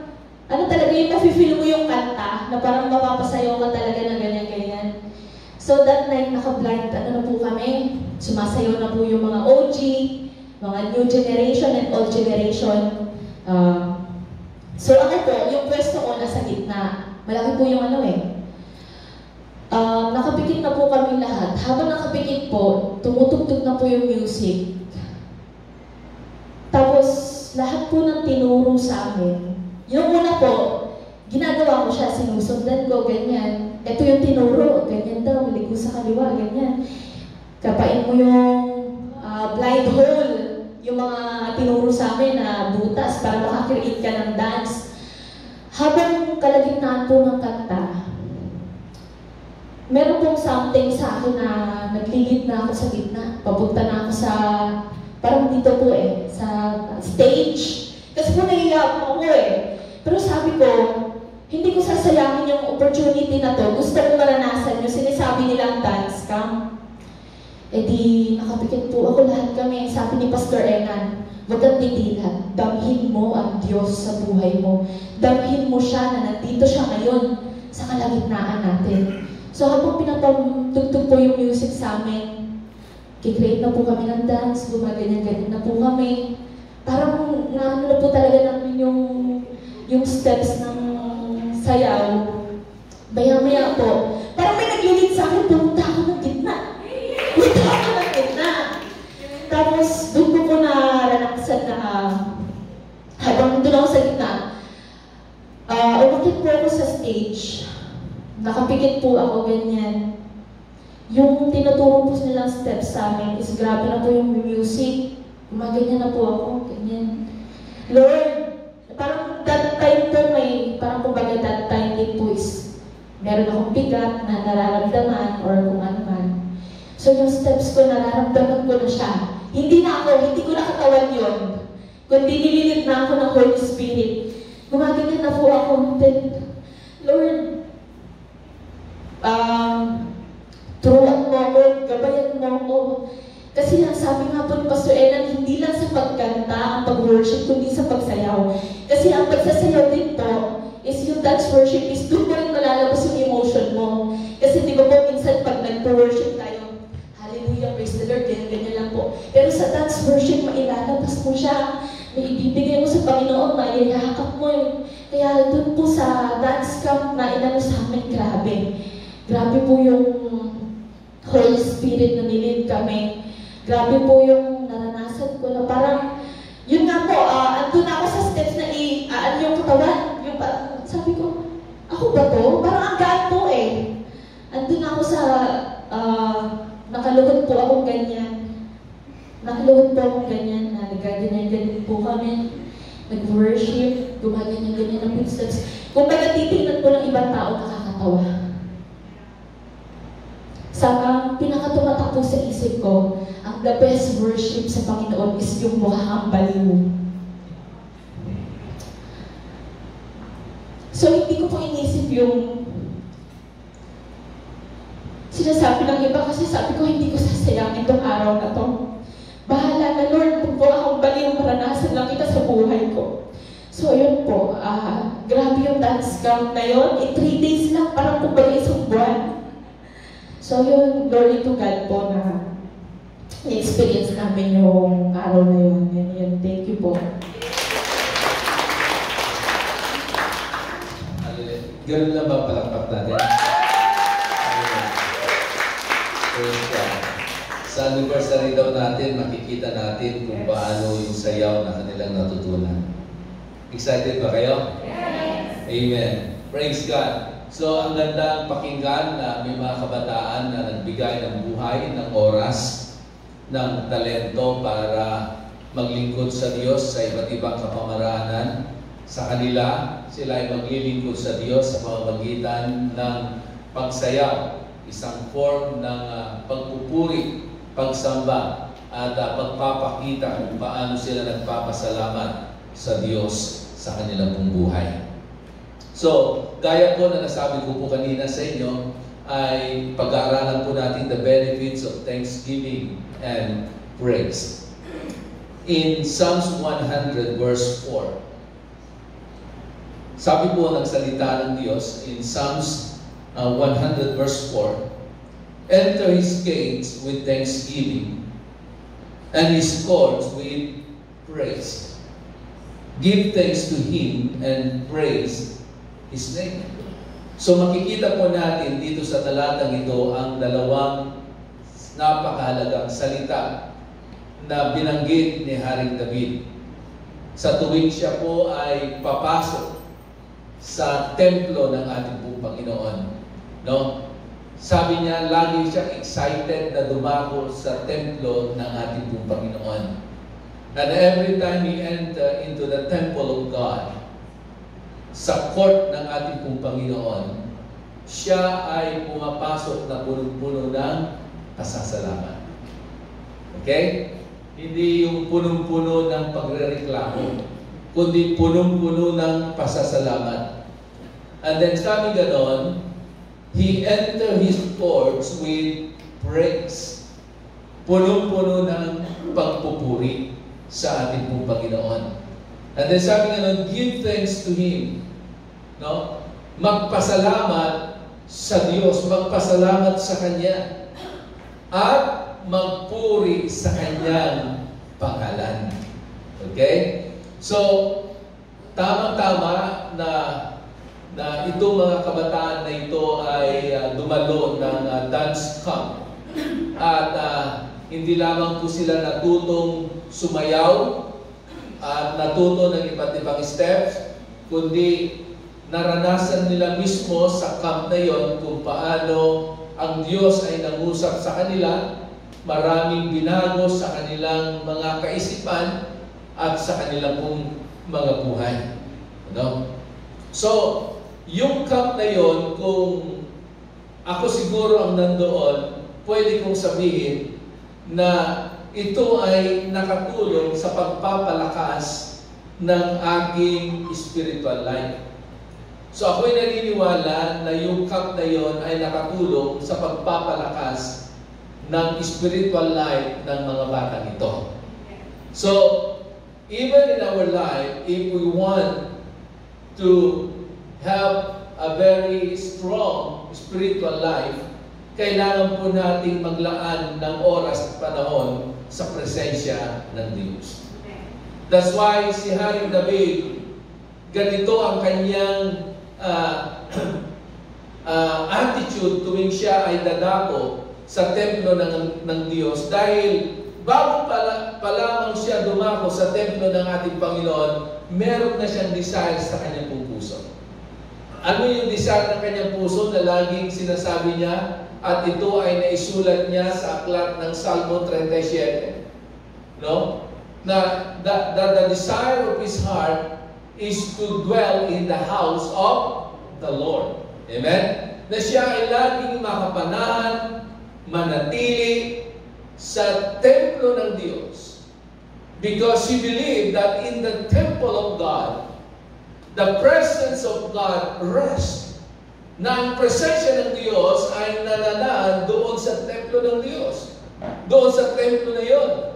talaga yung nafe-feel mo yung kanta, na parang mapapasayaw ka talaga na ganyan-ganyan. So that night, naka-blind, na po kami. Sumasayaw na po yung mga OG, mga new generation and old generation. So ako po, yung pwesto ko nasa gitna. Malaki po yung nakapikit na po kami lahat. Habang nakapikit po, tumutugtog na po yung music. Tapos, lahat po ng tinuro sa amin. Yung una po, ginagawa ko siya, sinusundan ko, ganyan. Ito yung tinuro, ganyan daw, ligo sa kaliwa, ganyan. Kapain mo yung blind hole, yung mga tinuro sa amin na butas para makakreate ka ng dance. Habang kalagitnaan po ng kanta, meron pong something sa akin na nagligid na ako sa gitna. Papunta na ako sa, parang dito po sa stage. Kasi po nahiya ako Pero sabi ko, hindi ko sasayangin yung opportunity na to. Gusto ko maranasan yung sinasabi nilang dance camp. Di nakapikit po ako lahat kami. Sabi ni Pastor Enan, huwag kang titilan. Damhin mo ang Diyos sa buhay mo. Damhin mo siya na nandito siya ngayon sa kalagitnaan natin. So habang pinapatugtog po yung music sa amin, kikreate na po kami ng dance, gumaganyan-ganyan na po kami. Parang naano na po talaga namin yung steps ng sayaw. Maya-maya po, parang may naglilid sa akin, pumunta ako ng gitna. Pumunta ako ng gitna. Tapos doon ko po naranasan na habang doon ako sa gitna, umakit po ako sa stage. Nakapikit po ako ganyan. yung tinuturo po nilang steps sa amin is grabe na po yung music. Gumaganyan na po ako, ganyan. Lord, parang that time po parang kumbaga that time din po is meron akong bigat na nararamdaman or kung ano man. So yung steps ko, nararamdaman ko na siya. Hindi ko na katawan yun. Kundi nililit na ako ng Holy Spirit. Gumaganyan na po ako. Then, Lord, turuan mo ako, gabayan mo ako. Kasi sabi nga po ni Pastor Elan, hindi lang sa pagkanta ang pag-worship, kundi sa pagsayaw. Kasi ang pagsasayaw din po, is yung dance worship, is doon mo rin malalabas yung emotion mo. Kasi di ba po, minsan pag nag-worship tayo, hallelujah, praise the Lord, ganyan lang po. Pero sa dance worship, mailalabas mo siya, may ibibigay mo sa Panginoon, maiyakap mo yun. Kaya doon po sa dance camp na inano sa amin, grabe. Grabe po yung Holy Spirit na nilid kami. Grabe po yung naranasan ko na parang, yun nga po, andun ako sa steps na i-aan yung katawan. Yung parang, sabi ko, ako ba to? Parang ang gaan po eh. Andun ako sa, nakaluhod po akong ganyan. Nakaluhod po akong ganyan na nagaganyan-ganyan po kami. Nag-worship, gumaganyan-ganyan ang footsteps. Kung baga titignan po ng ibang tao, nakakatawa. Saka, pinakatumatak po sa isip ko, ang the best worship sa Panginoon is yung mukha kang baliw. So, hindi ko po inisip yung sinasabi ng iba kasi sabi ko, hindi ko sasayangin itong araw na to. Bahala na, Lord, kung po akong baliw, maranasan lang kita sa buhay ko. So, yun po, grabe yung dance camp na yun. 3 days lang, parang kumbaga isang buwan. So yun, glory to God po na na-experience namin yung araw na yun. Yan. Thank you po. Ganun lang ba palakpak natin? Sa anniversary daw natin, makikita natin kung paano yung sayaw na kanilang natutunan. Excited ba kayo? Yes! Amen. Praise God. So, ang ganda ang pakinggan na may mga kabataan na nagbigay ng buhay, ng oras, ng talento para maglingkod sa Diyos sa iba't ibang kapamaranan. Sa kanila, sila ay maglilingkod sa Diyos sa pamamagitan ng pagsayaw, isang form ng pagpupuri, pagsamba, at pagpapakita kung paano sila nagpapasalamat sa Diyos sa kanilang pong buhay. So, gaya po na nasabi ko po kanina sa inyo, ay pag-aaralan po natin the benefits of thanksgiving and praise. In Psalms 100 verse 4, sabi po ng salita ng Diyos in Psalms 100 verse 4, enter His gates with thanksgiving and His courts with praise. Give thanks to Him and praise His name. So makikita po natin dito sa talatang ito ang dalawang napakahalagang salita na binanggit ni Haring David. Sa tuwing siya po ay papasok sa templo ng ating pong Panginoon. No? Sabi niya, lagi siya excited na dumako sa templo ng ating pong Panginoon. And every time he enter into the temple of God, sa court ng ating pong Panginoon, siya ay pumapasok na punong-puno ng pasasalamat. Okay? Hindi yung punong-puno ng pagrereklamo, kundi punong-puno ng pasasalamat. And then sabi ganon, he entered his courts with praise. Punong-puno ng pagpupuri sa ating pong Panginoon. And then sabi ganon, give thanks to Him. No? Magpasalamat sa Diyos, magpasalamat sa Kanya, at magpuri sa Kanyang pangalan. Okay? So, tamang-tama na itong mga kabataan na ito ay dumalo ng dance camp. At hindi lamang po sila natutong sumayaw at natuto ng iba't ibang steps, kundi naranasan nila mismo sa camp na yon kung paano ang Diyos ay nangusap sa kanila, maraming binago sa kanilang mga kaisipan at sa kanilang pong mga buhay. No? So, yung camp na yon, kung ako siguro ang nandoon, pwede kong sabihin na ito ay nakatulong sa pagpapalakas ng aking spiritual life. So ako'y naniniwala na yung camp na yon ay nakatulong sa pagpapalakas ng spiritual life ng mga batang ito. So, even in our life, if we want to have a very strong spiritual life, kailangan po nating maglaan ng oras at panahon sa presensya ng Diyos. That's why si Haring David, ganito ang kanyang attitude tuwing siya ay dadako sa templo ng Diyos. Dahil bago pa lamang siya dumako sa templo ng ating Panginoon, meron na siyang desire sa kanyang puso. Ano yung desire ng kanyang puso na laging sinasabi niya? At ito ay naisulat niya sa aklat ng Salmo 37. No? Na the desire of his heart is to dwell in the house of the Lord. Amen? Na siya ay laging makapanahan, manatili sa templo ng Diyos. Because he believed that in the temple of God, the presence of God rests. Na ang presensya ng Diyos ay nananaan doon sa templo ng Diyos. Doon sa templo na yon.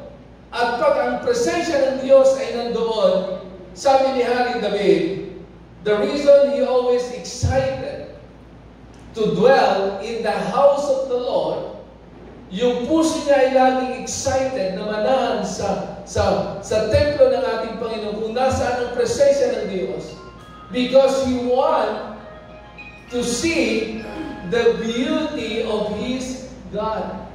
At pag ang presensya ng Diyos ay nandoon, sabi ni Haring David, the reason he always excited to dwell in the house of the Lord, yung puso niya ay laging excited na manahan sa templo ng ating Panginoon kung nasaan ang presensya ng Diyos. Because he wants to see the beauty of His God.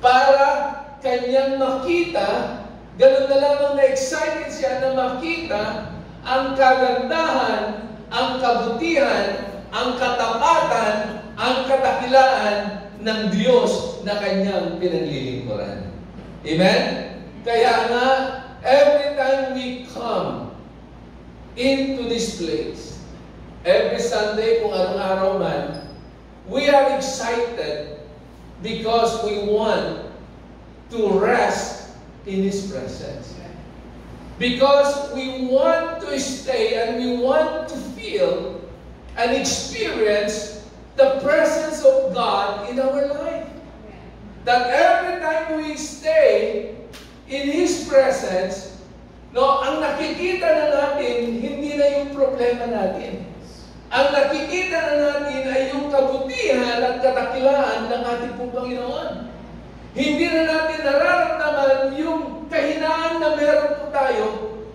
Para kanyang makita, ganun na lamang na excited siya na makita ang kagandahan, ang kabutihan, ang katapatan, ang kadakilaan ng Diyos na kanyang pinaglilingkuran. Amen? Kaya nga, every time we come into this place, every Sunday, kung anong araw man, we are excited because we want to rest in His presence. Because we want to stay and we want to feel and experience the presence of God in our life. That every time we stay in His presence, no, ang nakikita na natin, hindi na yung problema natin. Ang nakikita na natin ay yung kabutihan at kadakilaan ng ating pong Panginoon. Hindi na natin nararamdaman yung kahinaan na meron po tayo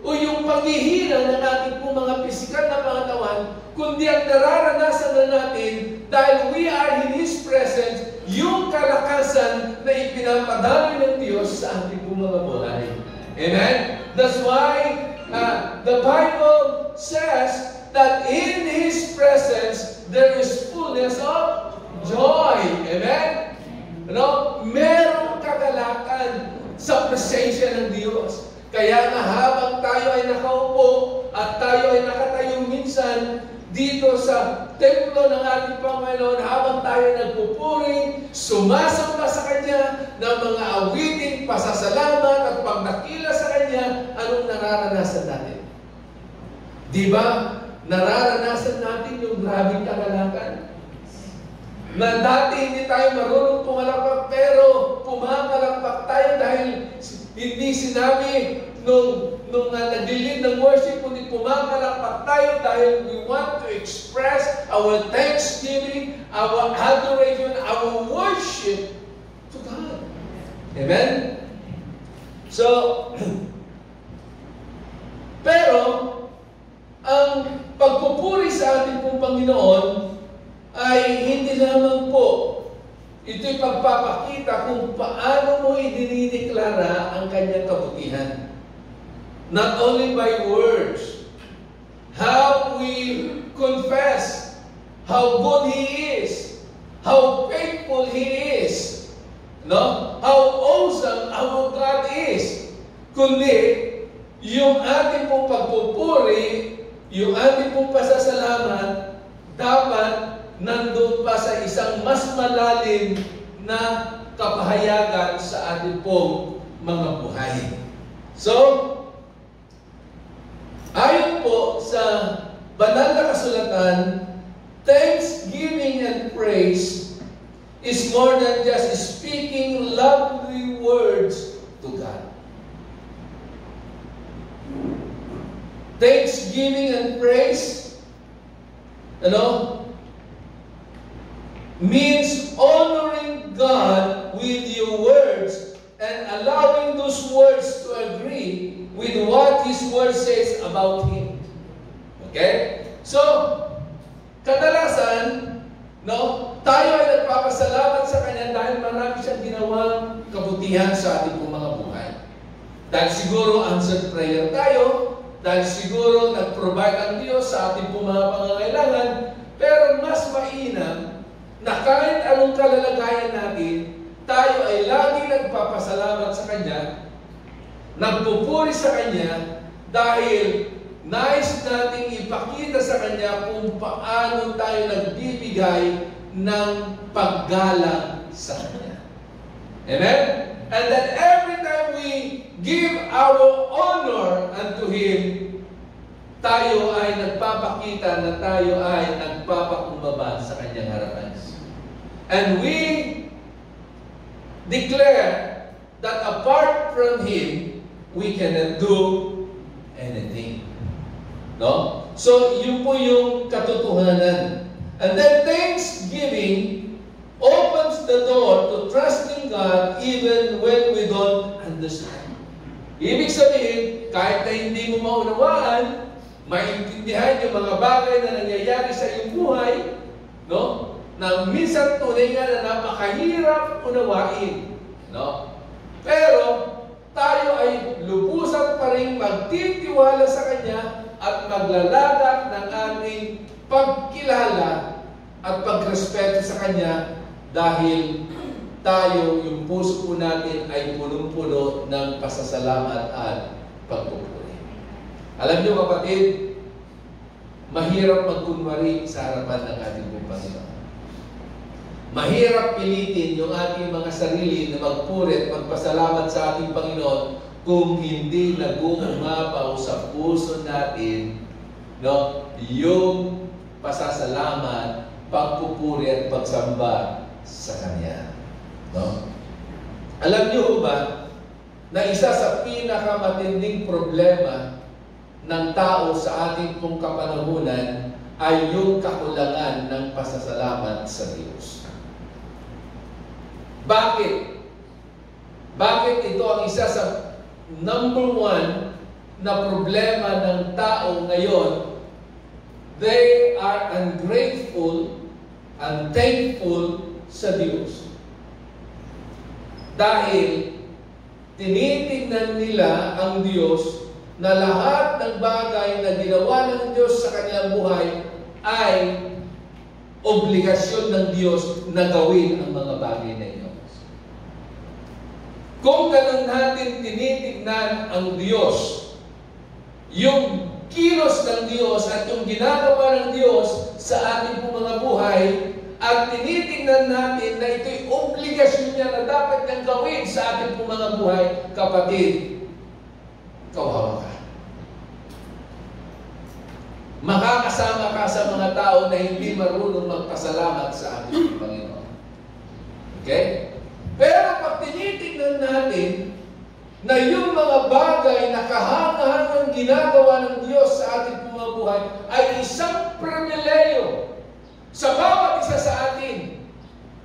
o yung paghihina ng ating pong mga pisikal na pangatawan, kundi ang nararanasan na natin dahil we are in His presence, yung kalakasan na ipinapadami ng Diyos sa ating pong mga buhay. Amen? That's why the Bible says that in His presence there is fullness of joy. Amen? No? Merong kagalakan sa presensya ng Diyos. Kaya na habang tayo ay nakaupo at tayo ay nakatayo minsan dito sa templo ng ating Panginoon, habang tayo nagpupuri, sumasamba sa Kanya ng mga awiting, pasasalamat at pagdakila sa Kanya, anong nararanasan natin? Di ba? Nararanasan natin yung grabing kagalakan. Na dati hindi tayo marunong pumalakpak, pero pumakalakpak tayo dahil hindi sinabi nung nag-lead ng worship, kundi pumakalakpak tayo dahil we want to express our thanksgiving, our adoration, our worship to God. Amen? So, pero, ang pagpupuri sa ating pong Panginoon ay hindi lamang po ito'y pagpapakita kung paano mo idinideklara ang kanyang kabutihan. Not only by words, how we confess how good He is, how faithful He is, no? How awesome our God is. Kundi, yung ating pong pagpupuri, yung ating pong pasasalamat, dapat nandun pa sa isang mas malalim na kapahayagan sa ating pong mga buhay. So, ayon po sa banal na kasulatan, thanksgiving and praise is more than just speaking lovely words to God. Thanksgiving and praise, means honoring God with your words and allowing those words to agree with what His Word says about Him. Okay? So, kadalasan, tayo ay nagpapasalamat sa Kanya dahil marami siyang ginawang kabutihan sa ating mga buhay. Dahil siguro answered prayer tayo, dahil siguro nag-provide ang Diyos sa ating mga pangangailangan, pero mas mainam na kahit anong kalalagayan natin, tayo ay lagi nagpapasalamat sa Kanya, nagpupuri sa Kanya, dahil nais nating ipakita sa Kanya kung paano tayo nagbibigay ng paggalang sa Kanya. Amen? And that every time we give our honor unto Him, tayo ay nagpapakita na tayo ay nagpapakumbaba sa Kanyang harapan. And we declare that apart from Him, we cannot do anything. No? So, yun po yung katotohanan. And then thanksgiving opens the door to trusting God even when we don't understand. Ibig sabihin, kahit na hindi mo maunawaan, maintindihan yung mga bagay na nangyayari sa iyong buhay, na minsan tunay nga na napakahirap unawain. Pero, tayo ay lubusan pa rin magtitiwala sa Kanya at maglalagak ng ating pagkilala at pagrespeto sa Kanya dahil tayo, yung puso po natin ay punong-puno ng pasasalamat at pagpupuri. Alam niyo kapatid, mahirap magkunwari sa harapan ng ating Panginoon. Mahirap pilitin yung ating mga sarili na magpuri at magpasalamat sa ating Panginoon kung hindi nag-uumapaw sa puso natin yung pasasalamat, pagpupuri at pagsamba sa Kanya. Alam niyo ba na isa sa pinakamatinding problema ng tao sa ating pong kapanahunan ay yung kakulangan ng pasasalamat sa Diyos. Bakit? Bakit ito ang isa sa number one na problema ng tao ngayon? They are ungrateful, unthankful sa Diyos. Dahil tinitingnan nila ang Diyos na lahat ng bagay na ginawa ng Diyos sa kanilang buhay ay obligasyon ng Diyos na gawin ang mga bagay na ito. Kung ganun natin tinitingnan ang Diyos, yung kilos ng Diyos at yung ginagawa ng Diyos sa ating mga buhay, at tinitingnan natin na ito'y obligasyon niya na dapat niyang gawin sa ating mga buhay, kapatid, kawawa ka. Makakasama ka sa mga tao na hindi marunong magpasalamat sa ating Panginoon. Okay? Pero pag tinitingnan natin na yung mga bagay na kahangahangang ginagawa ng Diyos sa ating mga buhay ay isang pribileyo sa bawat isa sa atin,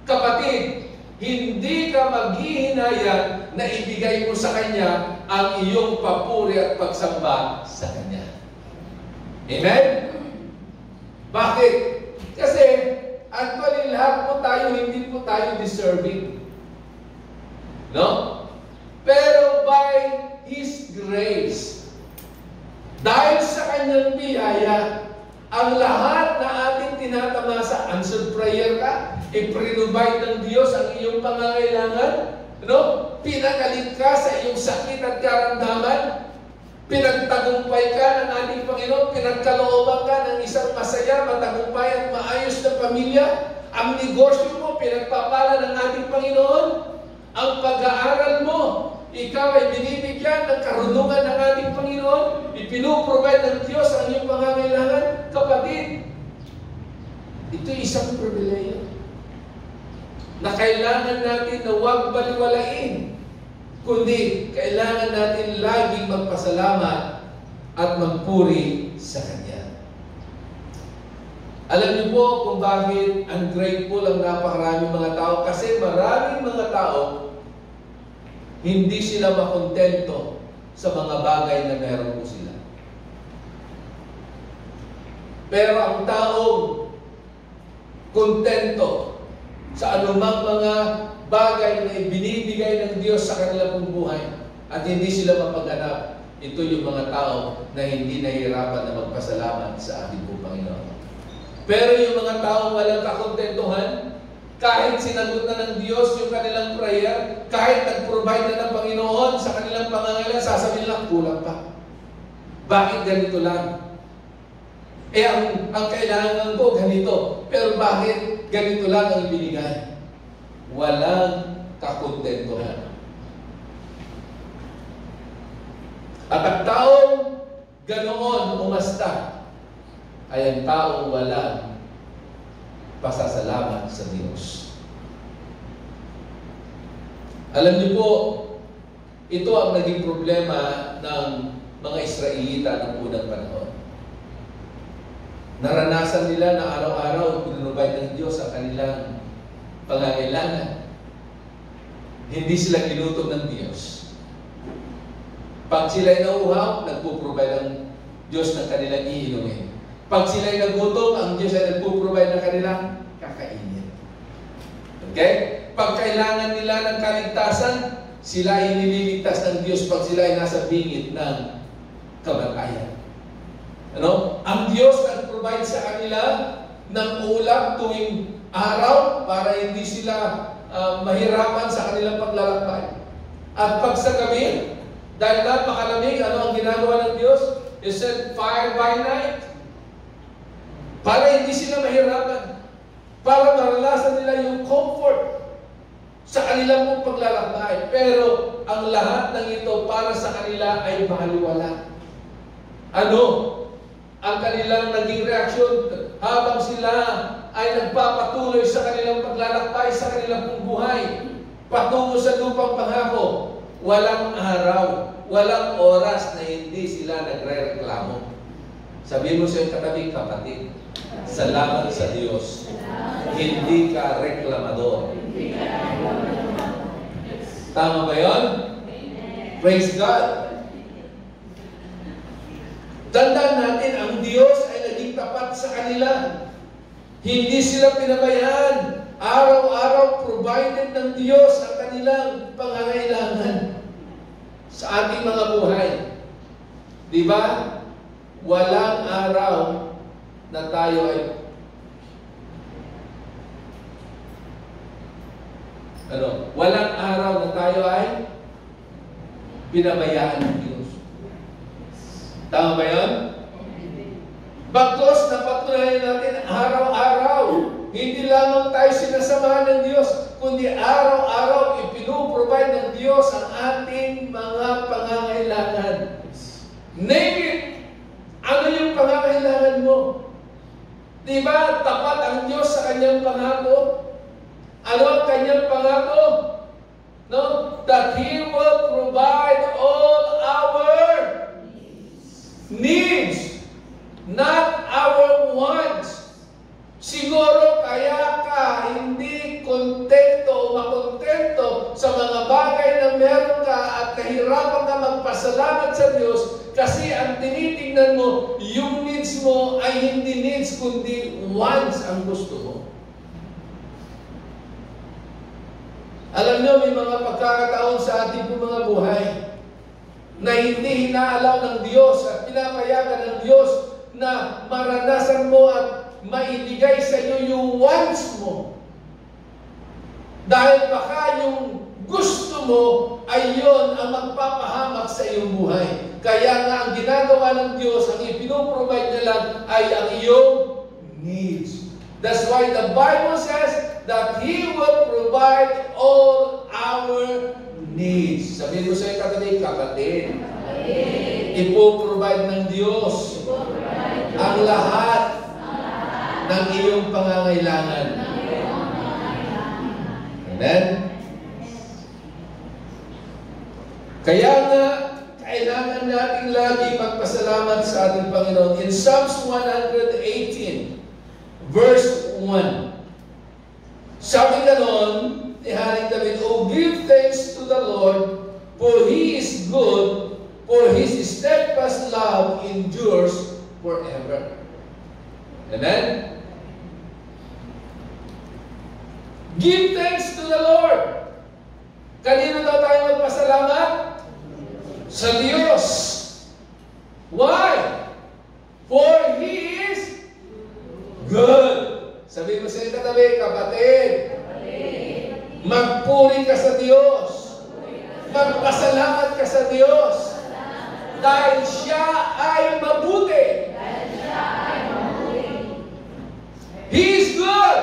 kapatid, hindi ka maghihinayang na ibigay mo sa Kanya ang iyong papuri at pagsamba sa Kanya. Amen? Bakit? Kasi actually lahat po tayo, hindi po tayo deserving. Pero by His grace, dahil sa Kanyang biyaya, ang lahat na ating tinatamasa, answered prayer ka, iprinubide ng Diyos ang iyong pangangailangan. No? Pinagalit ka sa iyong sakit at karamdaman. Pinagtagumpay ka ng ating Panginoon. Pinagkalooban ka ng isang masaya, matagumpay at maayos na pamilya. Ang negosyo mo, pinagpapala ng ating Panginoon. Ang pag-aaral mo, ikaw ay binibigyan ng karunungan ng ating Panginoon. Ipinuprovide ng Diyos ang iyong pangangailangan. Kapatid, ito isang pribileyo na kailangan natin na huwag baliwalain, kundi kailangan natin laging magpasalamat at magpuri sa Kanya. Alam niyo po kung bakit ungrateful ang napakaraming mga tao? Kasi maraming mga tao hindi sila makontento sa mga bagay na meron po sila. Pero ang taong kontento sa anumang mga bagay na ibinibigay ng Diyos sa kanilang buhay at hindi sila mapaghanap, ito yung mga tao na hindi nahihirapan na magpasalamat sa ating Panginoon. Pero yung mga taong walang kakontentuhan, kahit sinagot na ng Diyos yung kanilang prayer, kahit nag-provide na ng Panginoon sa kanilang pangangailangan, sasabihin lang, kulang pa. Bakit ganito lang? Ang kailangan ko ganito. Pero bakit ganito lang ang ibinigay? Walang kakontentuhan. At ang taong ganoon umasta ay ang taong walang pasasalamat sa Diyos. Alam niyo po, ito ang naging problema ng mga Israelita ng unang panahon. Naranasan nila na araw-araw pinrovide ng Diyos ang kanilang pangangailangan. Hindi sila ginutom ng Diyos. Pag sila'y nauuhaw, nagpo-provide ang Diyos ng kanilang iinumin. Pag sila'y nagutom, ang Diyos ay nagpo-provide ng kanilang kakainin. Okay? Pag kailangan nila ng kaligtasan, sila ay nililigtas ng Diyos pag sila ay nasa bingit ng kamatayan. Ano? Ang Diyos nag-provide sa kanila ng ulam tuwing araw para hindi sila mahirapan sa kanilang paglalakbay. At pag sa gabi, dahil napakalamig, ano ang ginagawa ng Diyos? He said, fire by night. Para hindi sila mahirapan. Para maranasan nila yung comfort sa kanilang paglalakbay. Pero ang lahat ng ito para sa kanila ay baliwala. Ano? Ang kanilang naging reaksyon habang sila ay nagpapatuloy sa kanilang paglalakbay, sa kanilang buhay, patungo sa lupang pangako. Walang araw, walang oras na hindi sila nagre-reklamo. Sabihin mo sa iyong katabi, kapatid, salamat sa Diyos. Hindi ka reklamador. Tama ba yun? Praise God. Tandaan natin, ang Diyos ay naging tapat sa kanila. Hindi sila pinabayaan. Araw-araw provided ng Diyos ang kanilang pangangailangan sa ating mga buhay. Di ba? Walang araw na tayo ay walang araw na tayo ay pinabayaan ng Diyos. Tama ba yun? Bagkus napatunayan natin araw-araw, hindi lamang tayo sinasamahan ng Diyos, kundi araw-araw ipinuprovide ng Diyos ang ating mga pangangailangan. Name it! Ano yung pangangailangan mo? Diba tapat ang Diyos sa kanyang pangako? Ano ang kanyang pangako? No? That He will provide all our needs, not our wants. Siguro kaya ka hindi kontento o makontento sa mga bagay na meron ka at kahirapan ka magpasalamat sa Diyos kasi ang tinitingnan mo, yung needs mo ay hindi needs kundi wants ang gusto mo. Alam nyo, may mga pagkakataon sa ating mga buhay na hindi hinaalaw ng Diyos at pinapayagan ng Diyos na maranasan mo at maibigay sa iyo yung wants mo. Dahil baka yung gusto mo ay yon ang magpapahamak sa iyong buhay. Kaya nga ang ginagawa ng Diyos, ang ipinoprovide niya lang ay ang iyong needs. That's why the Bible says that He will provide all our needs. Sabihin mo sa iyo katabi, kapatid, ipoprovide ng Diyos ang lahat ng iyong pangangailangan. Amen? Kaya nga, kailangan natin lagi magpasalamat sa ating Panginoon. In Psalms 118, verse 1, sabi ganon ni Haring David, "Oh, give thanks to the Lord, for He is good, for His steadfast love endures forever." Amen? Give thanks to the Lord. Kanino daw tayo magpasalamat? Sa Diyos. Why? For He is good. Sabi mo sa iyo katabi, kapatid, magpuri ka sa Diyos. Magpasalamat ka sa Diyos. Dahil Siya ay mabuti. He is good.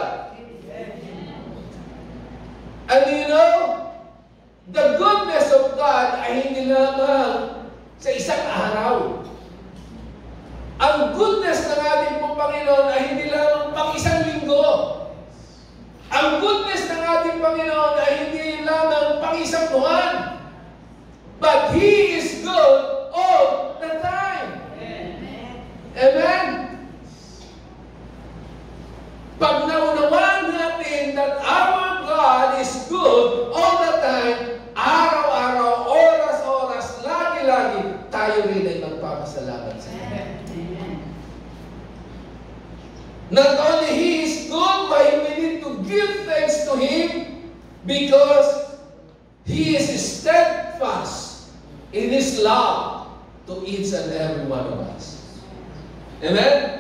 And you know, the goodness of God ay hindi lamang sa isang araw. Ang goodness ng ating pong Panginoon ay hindi lamang pang isang linggo. Ang goodness ng ating Panginoon ay hindi lamang pang isang buwan. But He is good all the time. Amen? Pag naunawaan natin that our God is good all the time, araw-araw, oras-oras, lagi-lagi, tayo rin ay magpapasalamat sa Kanya. Not only He is good, but we need to give thanks to Him because He is steadfast in His love to each and every one of us. Amen?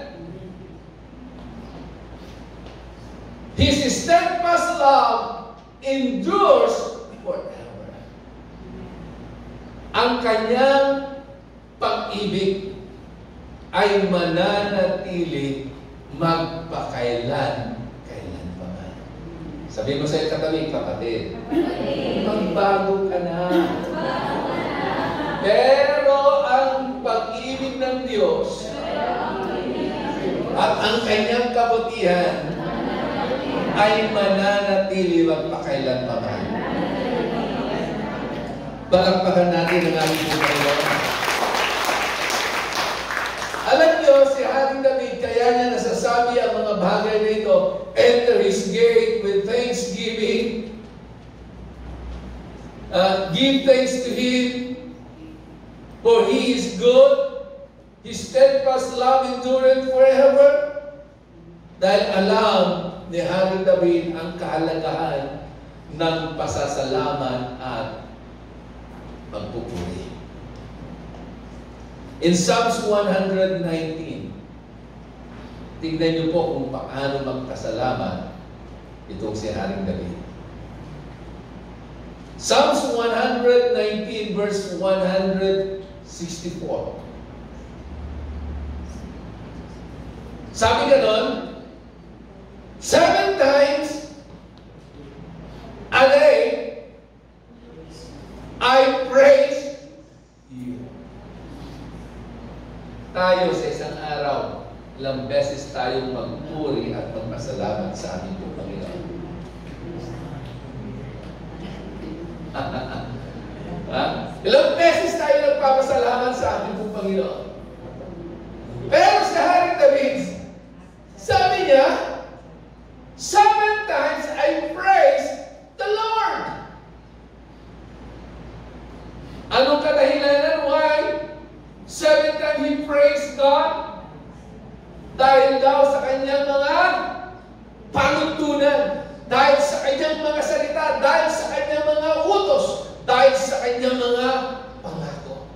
His steadfast love endures forever. Ang Kanyang pag-ibig ay mananatili magpakailan pa man. Sabi mo sa iyo katabi, kapatid, magbago ka na. Pero ang pag-ibig ng Diyos at ang Kanyang kabutihan ay mananatili magpakailan pa man. Palakpakan natin ang ating Panginoon. Alam niyo, si Haring David, kaya niya nasasabi ang mga bagay na ito, enter His gate with thanksgiving. Give thanks to Him, for He is good. His steadfast love endureth forever. Dahil alam ni Haring David ang kahalagahan ng pasasalamat at pagpupuri. In Psalms 119, tignan niyo po kung paano magpasalamat itong si Haring David. Psalms 119 verse 164. Sabi ganon, 7 times a day I praise you. Tayo sa isang araw, ilang beses tayong magpuri at magpasalamat sa ating Panginoon. Ilang beses tayo nagpapasalamat sa ating Panginoon. Pero si Haring David, sabi niya, 7 times I praise the Lord. Anong kadahilanan? Why? 7 times he praised God? Dahil daw sa kanyang mga panuntunan, dahil sa kanyang mga salita, dahil sa kanyang mga utos, dahil sa kanyang mga pangako.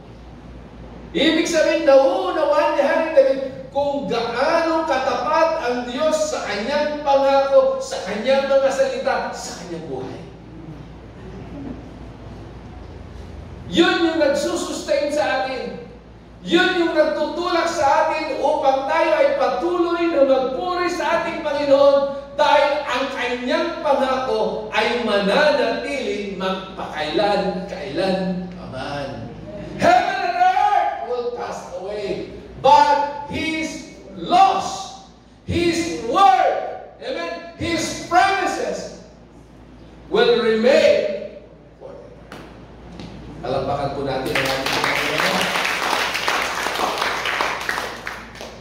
Ibig sabihin, nauunawaan ni Haring David kung gaano katapat ang Diyos sa kanyang pangako, sa kanyang mga salita, sa kanyang buhay. Yun yung nagsusustain sa atin. Yun yung nagtutulak sa atin upang tayo ay patuloy na magpuri sa ating Panginoon dahil ang kanyang pangako ay mananatiling magpakailan-kailan paman. Heaven and earth will pass away, but His laws, His word, amen, His promises will remain forever. Alampakan po natin ang ating Panginoon.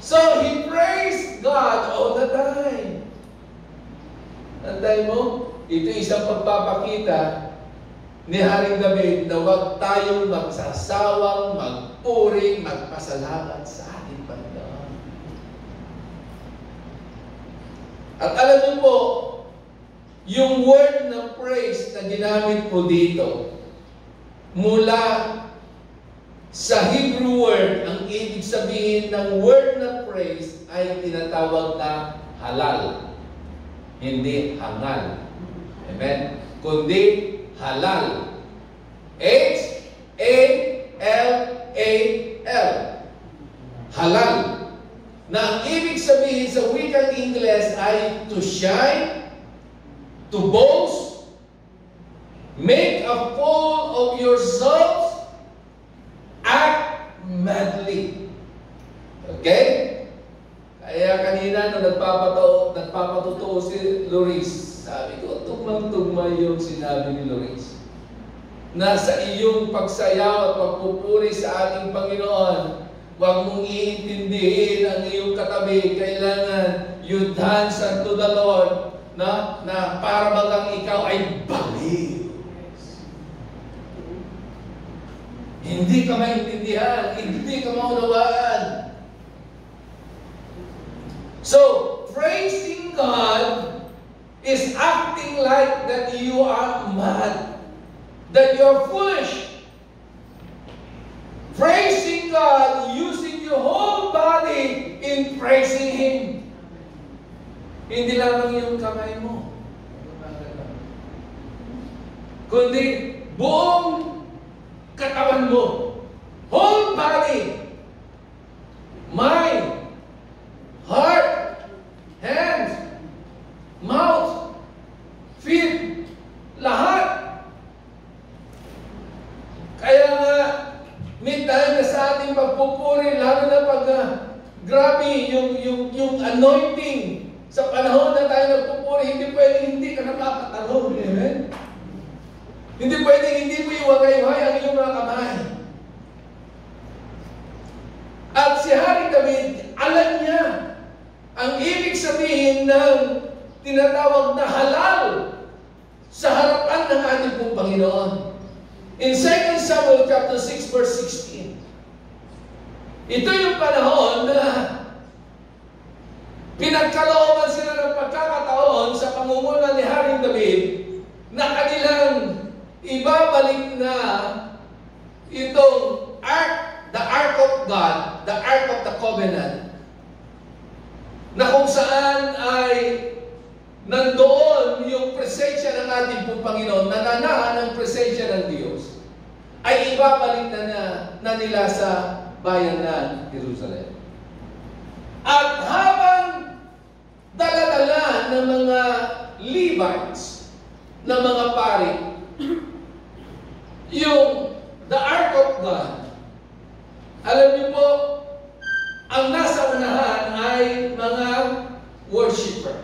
So, he praised God all the time. Tandaan mo, ito isang pagpapakita ni Haring David na huwag tayong magsasawang, magpuri, magpasalamat sa ating Panginoon. At alam niyo po, yung word ng praise na ginamit po dito, mula sa Hebrew word, ang ibig sabihin ng word na praise ay tinatawag na halal. Hindi hangal. Amen? Kundi halal. H-A-L-A-L. Halal. Na ang ibig sabihin sa wikang Ingles ay to shine, to boast, make a fool of yourselves, act madly. Okay? Kaya kanina nung nagpapatutuo si Loris, sabi ko, tugmang-tugma yung sinabi ni Loris. Na sa iyong pagsayaw at pagpupuri sa ating Panginoon, huwag mong iintindihin ang iyong katabi. Kailangan you dance unto the Lord na para bagang ikaw ay baliw. Hindi ka maintindihan, hindi ka maunawaan. So, praising God is acting like that you are mad, that you are foolish. Praising God, using your whole body in praising Him. Hindi lamang yung kamay mo, kundi buong katawan mo, whole body, mind, heart, hands, mouth, feet, lahat. Kaya nga, may time na sa ating pagpupuri, lalo na pag grabe yung anointing sa panahon na tayo nagpupuri, hindi pwedeng hindi ka nakakatalon. Amen? Hindi pwedeng hindi mo iwagay-wagay ang iyong mga kamay. At si Haring David, alam niya ang ibig sabihin ng tinatawag na halal sa harapan ng ating pong Panginoon. In 2 Samuel chapter 6 verse 16, ito yung panahon na pinagkalooban sila ng pagkakataon sa pangunguna ni Haring David na kanilang ibabalik na itong the Ark of God, the Ark of the Covenant, na kung saan ay nandoon yung presensya ng ating pong Panginoon, nananahan ang presensya ng Diyos, ay ibabalik na nila sa bayan ng Jerusalem. At habang dala-dala ng mga Levites, ng mga pari, yung the Ark of God, alam niyo po, ang nasa unahan ay mga worshiper.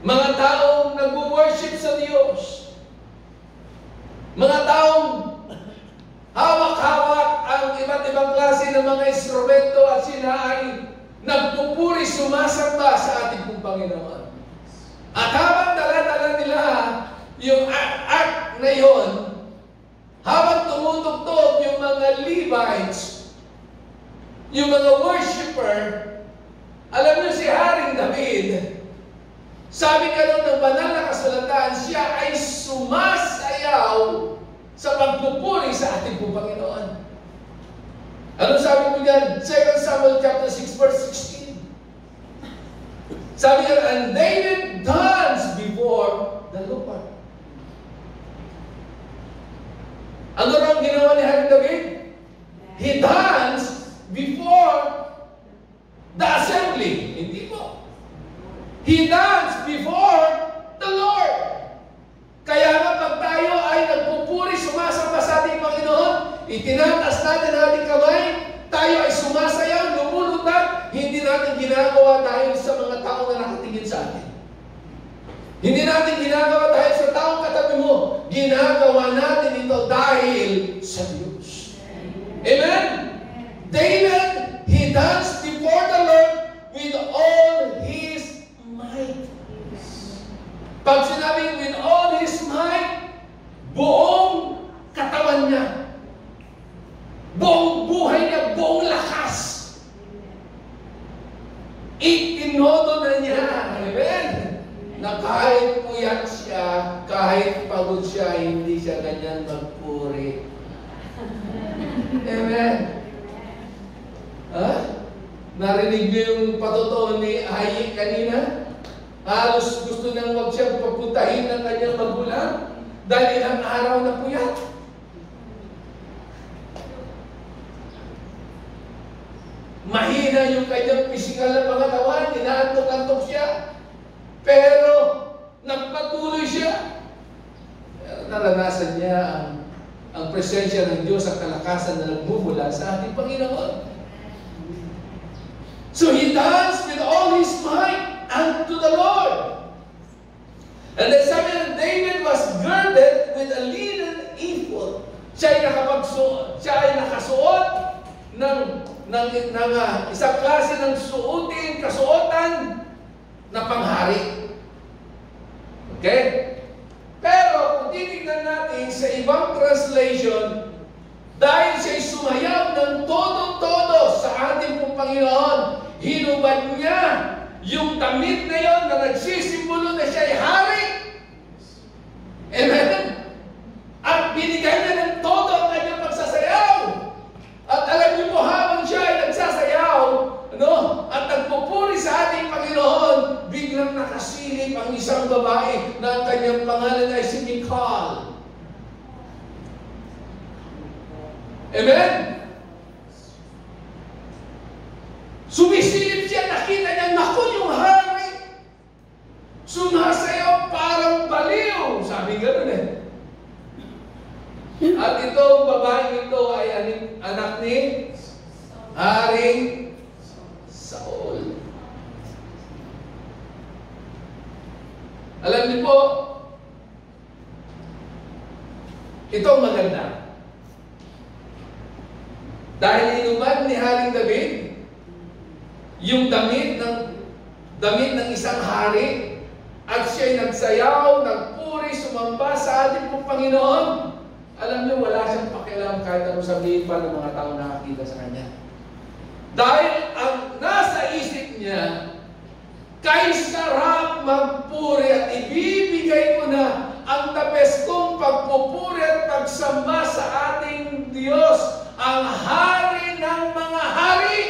Mga taong nag-worship sa Diyos. Mga taong hawak-hawak ang iba't ibang klase ng mga instrumento at sila ay nagpupuri, sumasamba sa ating pong Panginoon. At habang dala-dala nila yung ark na yon, habang tumutugtog yung mga Levites, yung mga worshiper, alam niyo si Haring David, sabi ka nun ng banal na kasulatan, siya ay sumasayaw sa pagpupuri sa ating pong Panginoon. Ano sabi mo dyan? 2 Samuel chapter 6 verse 16. Sabi niya, and David danced before the Lord. Ano raw ang ginawa ni Haring David? He danced before the assembly. Hindi po. He danced before the Lord. Kaya nga pag tayo ay nagpupuri, sumasamba sa ating Panginoon, itinatas natin ang ating kamay, tayo ay sumasayaw, lumulutan, hindi natin ginagawa dahil sa mga tao na nakatingin sa atin. Hindi natin ginagawa dahil sa taong katabi mo. Ginagawa natin ito dahil sa Diyos. Amen? David, he danced before the Lord with all his might. Pag sinabing with all his might, buong katawan niya. Buong buhay niya, buong lakas. Itinodo na niya. Amen? Na kahit puyat siya, kahit pagod siya, hindi siya ganyan magpuri. Amen? Ha? Narinig niyo yung patutuon ni Ayi kanina? Halos gusto niyang wag siyang papuntahin ng kanyang magulang dahil ilang araw na puyat. Mahina yung kanyang physical na pangatawan, inaantok-antok siya. Pero nagpatuloy siya. Pero naranasan niya ang presensya ng Diyos, ang kalakasan na nagmumula sa ating Panginoon. So he danced with all his might unto the Lord. And then sabi na David was girded with a linen ephod. Siya ay nakasuot ng isang klase ng kasuotan na panghari. Okay? Pero kung titignan natin sa ibang translation, dahil siya'y sumayaw ng todo-todo sa ating pong Panginoon, hinubad niya yung damit na yon na nagsisimbolo na siya'y hari. Amen? At binigay niya ng todo ang kanyang pagsasayaw. At alam niyo po, habang siya ay nagsasayaw, at nagpupuri sa ating Panginoon, biglang nakasilip ang isang babae na ang kanyang pangalan ay si Michal. Amen? Sumisilip siya, nakita niya, naku, yung hari. Sumasayaw parang baliw. Sabi gano'n eh. At itong babaeng ito ay anak ni Haring Saul. Alam niyo po, itong maganda. Dahil inubad ni Haring David yung damit ng isang hari at siya'y nagsayaw, nagpuri, sumamba sa ating pong Panginoon. Alam niyo, wala siyang pakialam kahit ano sabihin pa ng mga tao nakakita sa kanya. Dahil ang nasa isip niya, kay sarap magpuri at ibibigay ko na ang tapes kong pagpupuri at pagsamba sa ating Diyos, ang hari ng mga hari.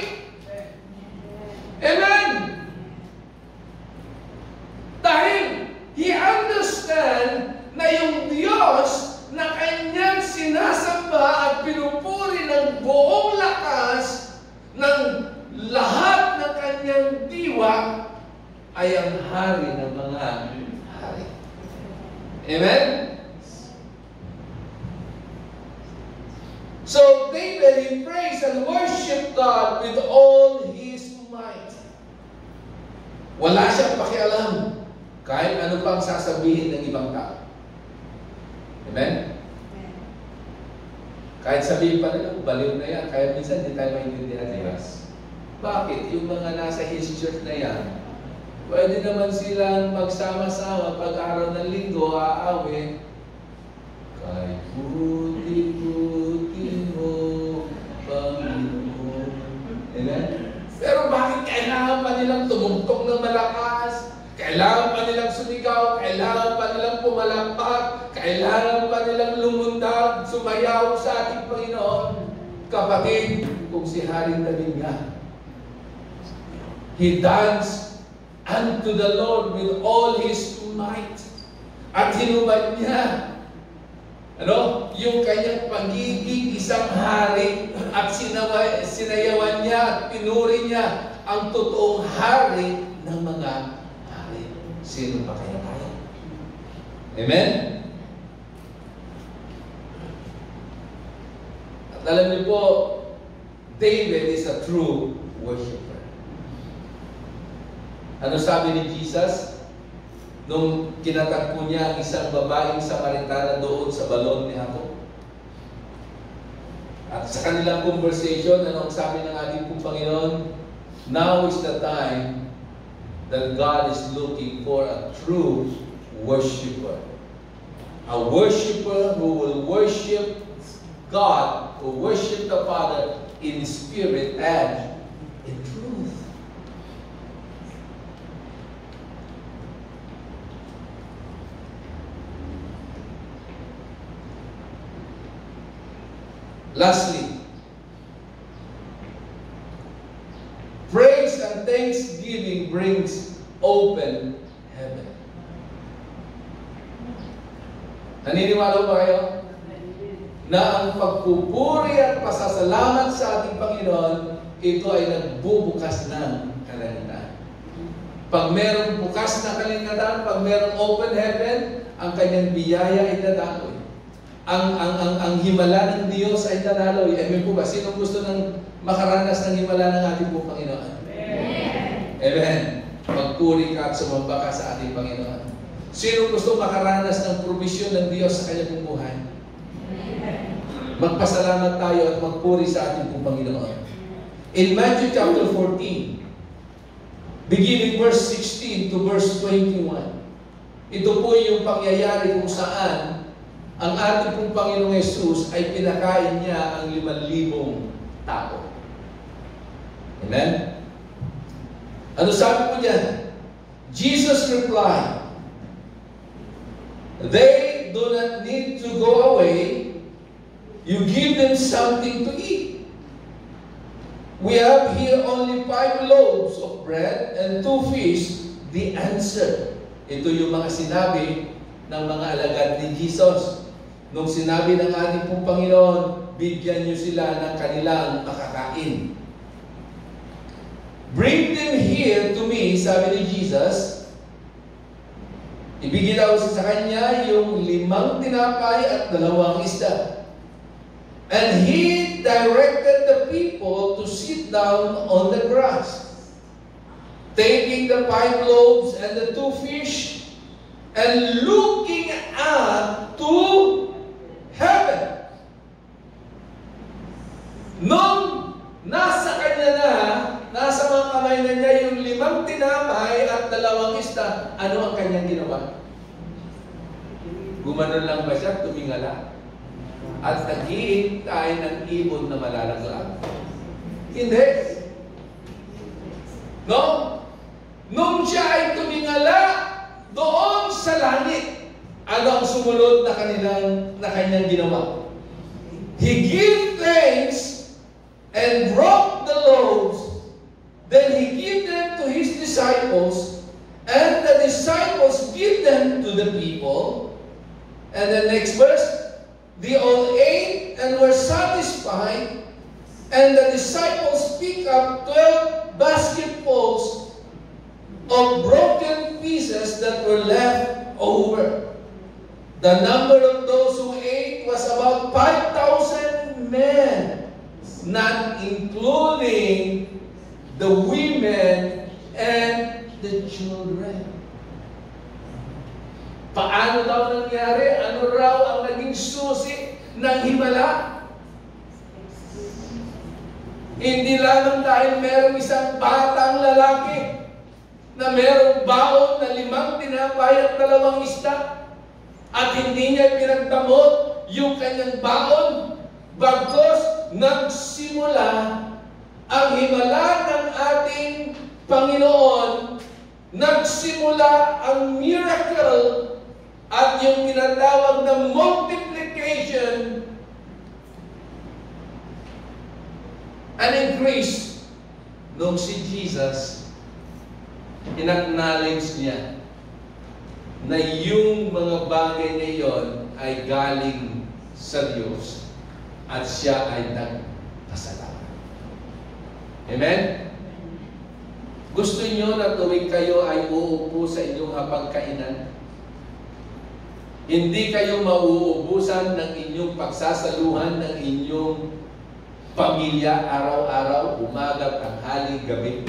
Amen? Dahil he understand na yung Diyos na kanyang sinasamba at pinupuri ng buong lakas ng lahat ng kanyang diwa ay ang hari ng mga hari. Amen? So David, he praised and worshiped God with all his might. Wala siyang pakialam kahit ano pang sasabihin ng ibang tao. Amen? Kahit sabihin pa nila, baliw na yan, kaya minsan hindi tayo maintindihan nila. Bakit? Yung mga nasa his church na yan, pwede naman silang magsama-sama pag araw ng linggo, aawin. Kay puti-puti mo, Panginoon. Amen? Pero bakit kailangan pa nilang tumugtog ng malakas? Kailangan pa nilang sumigaw, kailangan pa nilang pumalakpak, kailangan pa nilang lumundag, sumayaw sa ating Panginoon. Kapatid, kung si Haring David nga, he danced unto the Lord with all his might. At hinubad niya yung kanyang pagiging isang hari at sinayawan niya at pinuri niya ang totoong hari ng mga hari. Sino pa kaya tayo? Amen? At alam niyo po, David is a true worshiper. Ano sabi ni Jesus? Nung kinatagpo niya ang isang babaeng Samaritana doon sa balon ni Jacob. At sa kanilang conversation, ano ang sabi ng ating pong Panginoon? Now is the time that God is looking for a true worshiper. A worshiper who will worship God, who worship the Father in spirit and in truth. Lastly, praise and thanksgiving brings open heaven. Naniniwala ba kayo? Na ang pagpupuri at pasasalamat sa ating Panginoon, ito ay nagbubukas ng kalangitan. Pag merong bukas na kalangitan, pag merong open heaven, ang kanyang biyaya ay dadaloy. Ang himala ng Diyos ay dadaloy. Amen po ba? Sino gusto ng makaranas ng himala ng ating po Panginoon? Amen. Amen. Magpuri ka at sumamba ka sa ating Panginoon. Sino gusto makaranas ng provisyon ng Diyos sa kanyang buhay? Magpasalamat tayo at magpuri sa ating pong Panginoon. In Matthew chapter 14, beginning verse 16 to verse 21, ito po yung pangyayari kung saan ang ating pong Panginoong Jesus ay pinakain niya ang 5,000 tao. Amen? Ano sabi po diyan? Jesus replied, "They do not need to go away. You give them something to eat. We have here only 5 loaves of bread and 2 fish." The answer. Ito yung mga sinabi ng mga alagad ni Jesus. Nung sinabi ng ating pong Panginoon, bigyan niyo sila ng kanilang makakain. "Bring them here to me," sabi ni Jesus. Ibigay daw sa kanya yung 5 tinapay at 2 isda. And he directed the people to sit down on the grass, taking the 5 loaves and the 2 fish, and looking up to heaven. Nung nasa kanya na, nasa mga kamay na niya yung 5 tinapay at 2 isda, ano ang kanyang ginawa? Gumanon lang ba siya? Tumingala? At naghihintay ng ibon na malalaglag? Hindi. No? Nung siya ay tumingala doon sa langit, ano ang sumunod na kanyang ginawa? He gave thanks and broke the loaves. Then he gave them to his disciples, and the disciples give them to the people. And the next verse, they all ate and were satisfied, and the disciples picked up 12 basketfuls of broken pieces that were left over. The number of those who ate was about 5,000 men, not including the women and the children. Paano daw nangyari? Ano raw ang naging susi ng himala? Hindi lamang dahil merong isang batang lalaki na merong baon na 5 tinapay at 2 isda at hindi niya pinagdamot yung kanyang baon, bagkus nagsimula ang himala ng ating Panginoon, nagsimula ang miracle at yung tinatawag na multiplication and increase nung si Jesus in-acknowledge niya na yung mga bagay na iyon ay galing sa Diyos at siya ay nagpasalamat. Amen? Gusto niyo na tuwing kayo ay uupo sa inyong hapagkainan, hindi kayo mauubusan ng inyong pagsasaluhan ng inyong pamilya araw-araw, umaga, tanghali, gabi.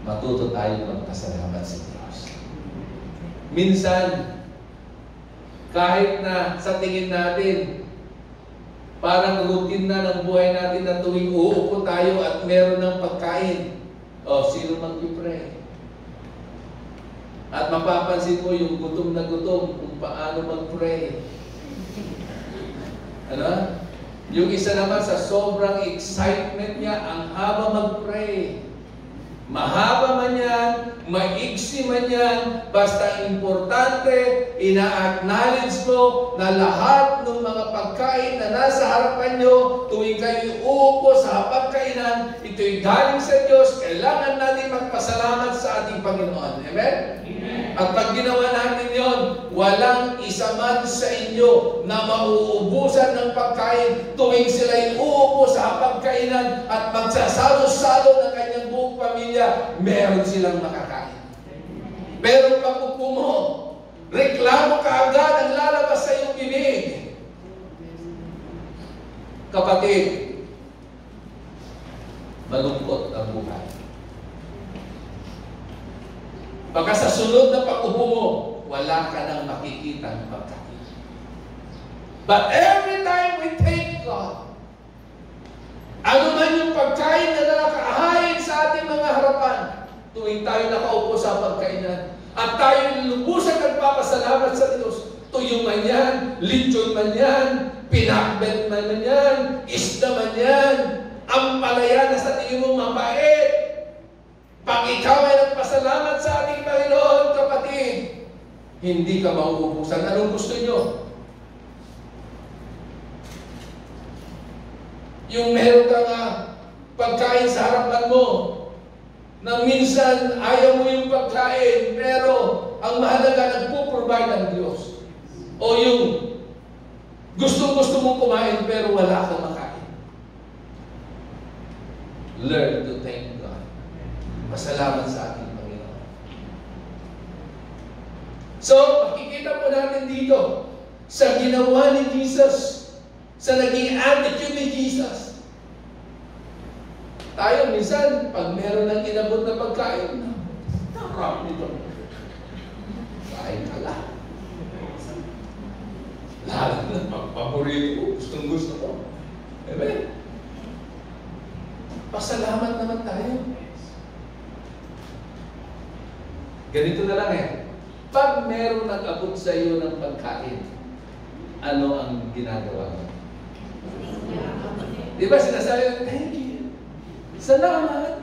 Matuto tayo magpasalamat sa Diyos. Minsan, kahit na sa tingin natin, parang routine na ng buhay natin na tuwing uupo tayo at meron ng pagkain. O, sino mag-pray? At mapapansin mo yung gutom na gutom kung paano mag-pray. Ano? Yung isa naman sa sobrang excitement niya, ang haba mag-pray. Mahaba man yan, maigsi man yan, basta importante, ina-acknowledge mo na lahat ng mga pagkain na nasa harapan nyo, tuwing kayo uupo sa hapagkainan, ito'y galing sa Diyos, kailangan natin magpasalamat sa ating Panginoon. Amen? At pag ginawa natin yon, walang isa man sa inyo na mauubusan ng pagkain tuwing sila'y uupo sa hapagkainan at magsasalo-salo ng kanyang buong pamilya, meron silang makakain. Pero pag upo mo, reklamo ka agad ang lalabas sa iyong bibig. Kapatid, malungkot ang buhay. Baka sa sunod na pag-upo mo, wala ka nang makikitang pagkain. But every time we take God, ano man yung pagkain na nakakahain sa ating mga harapan, tuwing tayo nakaupo sa pagkainan, at tayo lubusan nagpapasalamat sa Diyos, tuyo man yan, lechon man yan, pinakbet man yan, isda man yan, ampalaya na sa tingin mo mabait, pag ikaw ay nagpasalamat sa ating Panginoon, kapatid, hindi ka mauubusan. Anong gusto nyo? Yung meron ka nga pagkain sa harapan mo, na minsan ayaw mo yung pagkain, pero ang mahalaga, nagpo-provide ang Diyos. O yung gusto mong kumain, pero wala kang makain. Learn to thank God. Pasalamat sa ating Panginoon. So, makikita po natin dito sa ginawa ni Jesus, sa naging attitude ni Jesus. Tayo minsan, pag meron ng inabot na pagkain, tarap nito. Kain ka lang. Lalo na paborito ko, gustong-gusto ko. Amen? Pasalamat naman tayo. Ganito na lang pag meron nag-abot sa iyo ng pagkain, ano ang ginagawa mo? Di ba sinasabi, thank you. Salamat.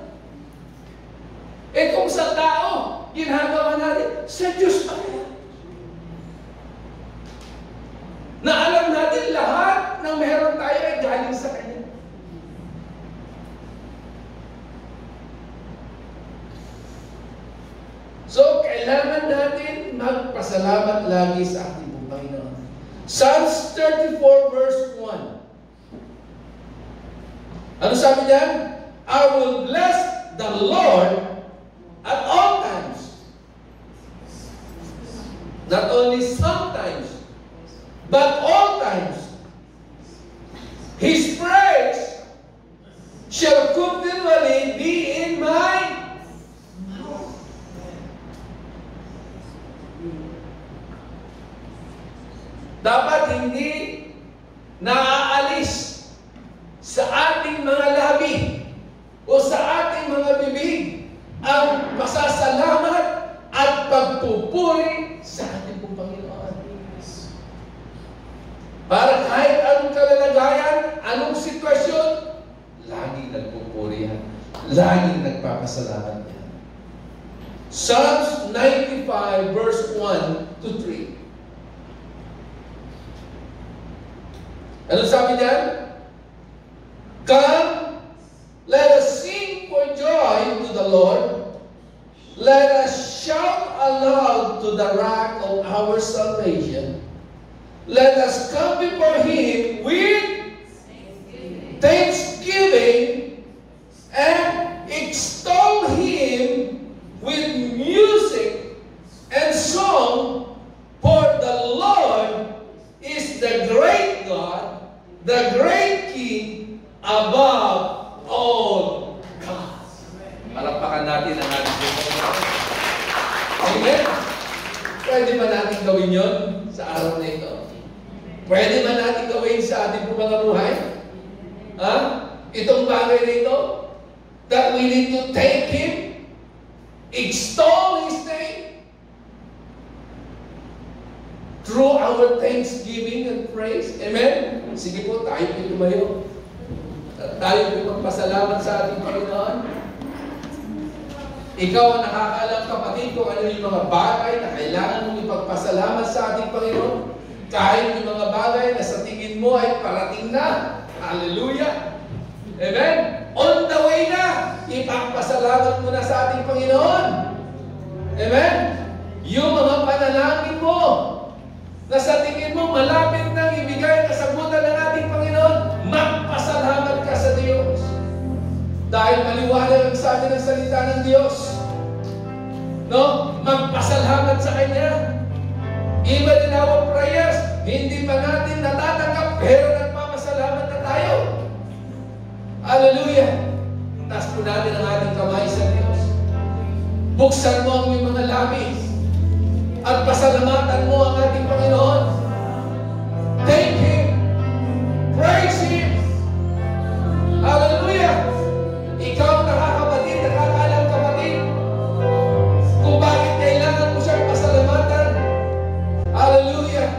Kung sa tao, ginagawa natin, sa Diyos pa rin. Na alam natin lahat ng meron tayo ay galing sa Kanya. So, kailangan natin magpasalamat lagi sa ating Panginoon. Psalms 34 verse 1. Ano sabi niyan? I will bless the Lord at all times. Not only sometimes, but all times. His praise shall continually be in my mouth. Dapat hindi naaalis sa ating mga labi o sa ating mga bibig ang pasasalamat at pagpupuri sa ating Panginoon. Para kahit anong kalalagayan, anong sitwasyon, laging nagpupuri yan. Laging nagpapasalamat yan. Psalms 95 verse 1 to 3. Ano sabi niyan? Come, let us sing for joy joy to the Lord. Let us shout aloud to the rock of our salvation. Let us come before Him with thanksgiving and extol Him with music and song, for the Lord is the great God, the great King above all gods. Palakpakan natin ang ating Panginoon. Amen? Pwede ba natin gawin yon sa araw na ito? Pwede ba natin gawin sa ating mga buhay? Ha? Itong bagay na ito, that we need to thank Him, extol His name, through our thanksgiving and praise. Amen? Sige po, tayo po tumayo. At tayo po magpasalamat sa ating Panginoon. Ikaw ang nakakaalam, kapatid, kung ano yung mga bagay na kailangan mong ipagpasalamat sa ating Panginoon. Kahit yung mga bagay na sa tingin mo ay parating na. Hallelujah! Amen? On the way na, ipagpasalamat mo na sa ating Panginoon. Amen? Yung mga panalangin mo, na sa tingin mo malapit nang ibigay ang kasagutan ng ating Panginoon, magpasalamat ka sa Diyos. Dahil maliwanag ang sabi ng salita ng Diyos. No? Magpasalamat sa Kanya. Even in our prayers, hindi pa natin natatanggap, pero nagpapasalamat na tayo. Hallelujah! Taas po natin ang ating kamay sa Diyos. Buksan mo ang iyong mga labis at pasalamatan mo ang ating Panginoon. Thank Him. Praise Him. Hallelujah! Ikaw nakakapatid, nakakaalam kapatid, kung bakit kailangan mo siyang pasalamatan. Hallelujah!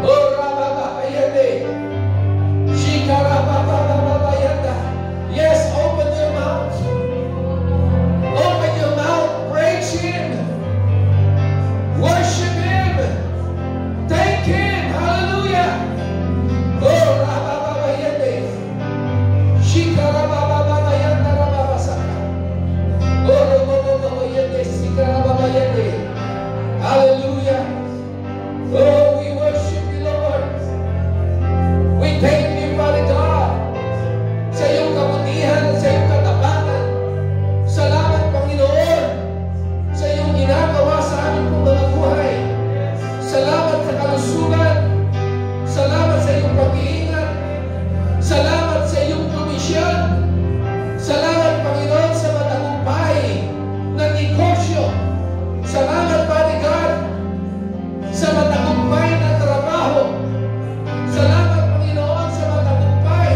Oh, Rababapayate. Shikarababapayata. Yes, open your mouth. Open your mouth. Praise Him. Worship Him. Thank Him. Hallelujah. Oh, Rababapayate. Shikarababapayata rababasaka. Oh, Rababapayate. Shikarababapayate. Hallelujah. Oh, we worship you, Lord. We thank you, Father God, sa iyong kabutihan, sa iyong katapangan. Salamat, Panginoon, sa iyong ginagawa sa aming pong mga buhay. Salamat sa kalusugan. Salamat sa iyong pag-iingat. Salamat sa iyong provisyon. Salamat, Panginoon, sa matagumpay na negosyo. Salamat, Father God, sa matagumpay na trabaho. Salamat, Panginoon, sa matagumpay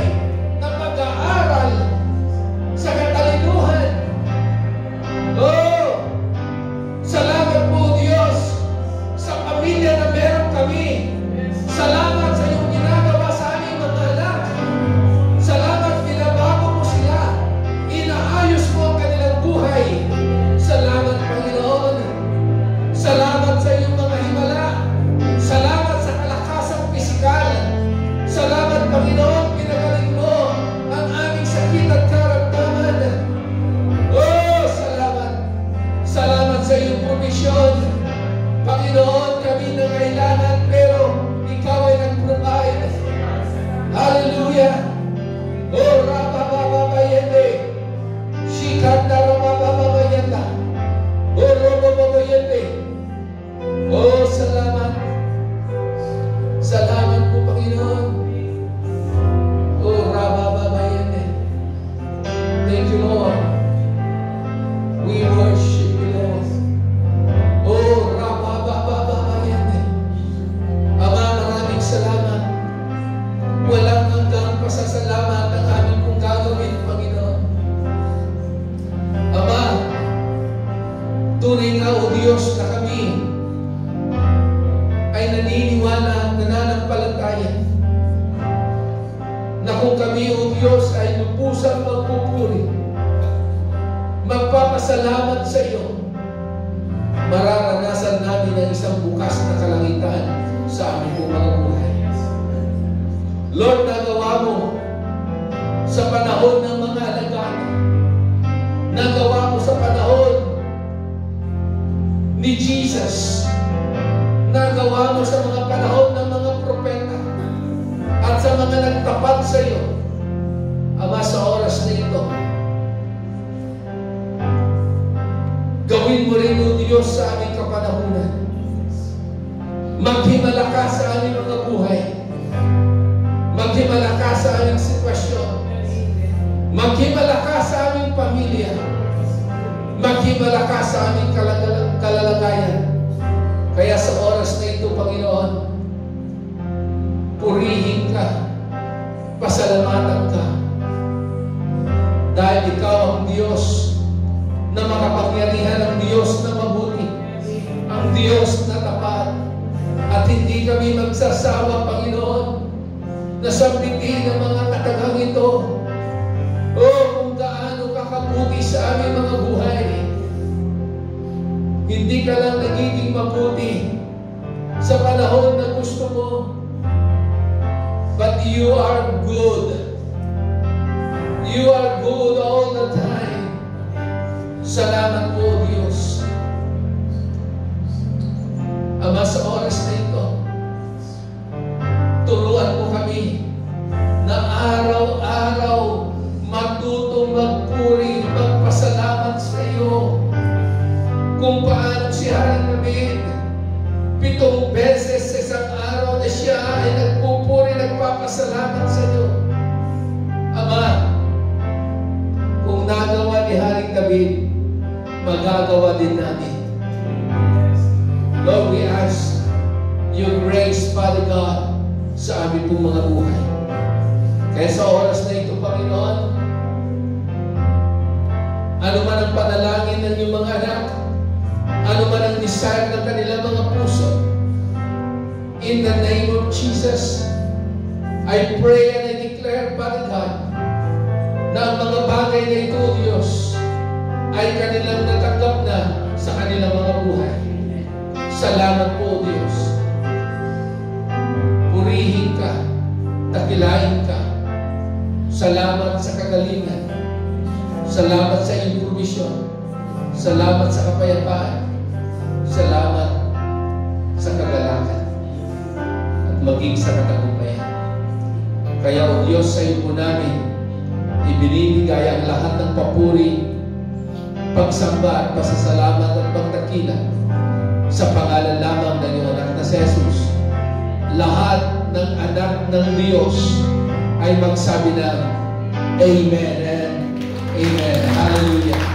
na pag-aaral sa katalinuhan. Oh, salamat po, Diyos, sa pamilya na meron kami. Salamat sa iyong ginagawa sa aming mga anak. Salamat, binabago mo sila. Inaayos mo ang kanilang buhay. Salamat, Panginoon. Salamat sa iyong mga himala. Salamat sa kalakasang pisikal. Salamat, Panginoon, pinagaling mo ang aming sakit at karamdaman. Oh, salamat. Salamat sa iyong provisyon. Panginoon, kami na kailangan, pero Ikaw ay nag-provide. Hallelujah. Oh, Rabababayende. Shikanda Rabababayenda. Oh, Rabababayende. Oh, salamat. Salamat po, Panginoon. Oh, Rabababayende. Thank you, Lord. We worship you, Lord. Oh, Rabababayende. Ama, maraming salamat. Walang hanggang pasasalamat ang aming kong gagawin, Panginoon. Ama, tunay nga, O Diyos, na kami ay naniniwala at nananampalataya na kung kami, O Diyos, ay lubusang magpupuri, magpapasalamat sa iyo, mararanasan namin ang isang bukas na kalangitan sa aming mga buhay. Lord, nagawa mo sa panahon ng mga alagad. Nagawa mo sa panahon ni Jesus. Nagawa mo sa mga panahon ng mga propeta at sa mga nagtapat sa iyo. Ama, sa oras na ito, gawin mo rin, O Diyos, sa aming kapanahunan. Maghimala ka sa aming mga buhay. Maghimala ka sa aming sitwasyon. Maghimala ka sa aming pamilya. Maghimala ka sa aming kalalagayan. Kaya sa oras na ito, Panginoon, purihin ka, pasalamatan ka, dahil ikaw ang Diyos na makapangyarihan, ang Diyos na mabuti, ang Diyos na tapat, at hindi kami magsasawa, Panginoon, na sambitin ang mga katagang ito. O kung gaano kakabuti sa aming mga buhay. Hindi ka lang nagiging mabuti sa panahon na gusto mo, but you are good. You are good all the time. Salamat po, Diyos. Ama, sa oras na ito, turuan mo kami na araw-araw matutong magpuri, magpasalamat sa iyo. Kung paano si Haring David, 7 beses sa isang araw na siya ay nagpupuri, nagpapasalamat sa iyo. Ama, kung nagawa ni Haring David, magagawa din namin. Lord, we ask your grace, Father God, sa aming pong mga buhay. Kaya sa oras na ito, Panginoon, ano man ang panalangin ng iyong mga anak, ano man ang desire ng kanilang mga puso, in the name of Jesus, I pray and I declare, Father God, na ang mga bagay na ito, Diyos, ay kanilang natanggap na sa kanilang mga buhay. Salamat po, Diyos. Purihin ka, dakilain ka. Salamat sa kagalingan. Salamat sa iyong provision. Salamat sa kapayapaan. Salamat sa kagalakan. At maging sa katagumpayan. Kaya, O Diyos, sa iyo po namin ibinibigay ang lahat ng papuri, pagsamba at pasasalamat at pagdakila sa pangalan lamang ng iyong anak na si Jesus. Lahat ng anak ng Diyos ay magsabi ng Amen and Amen. Hallelujah.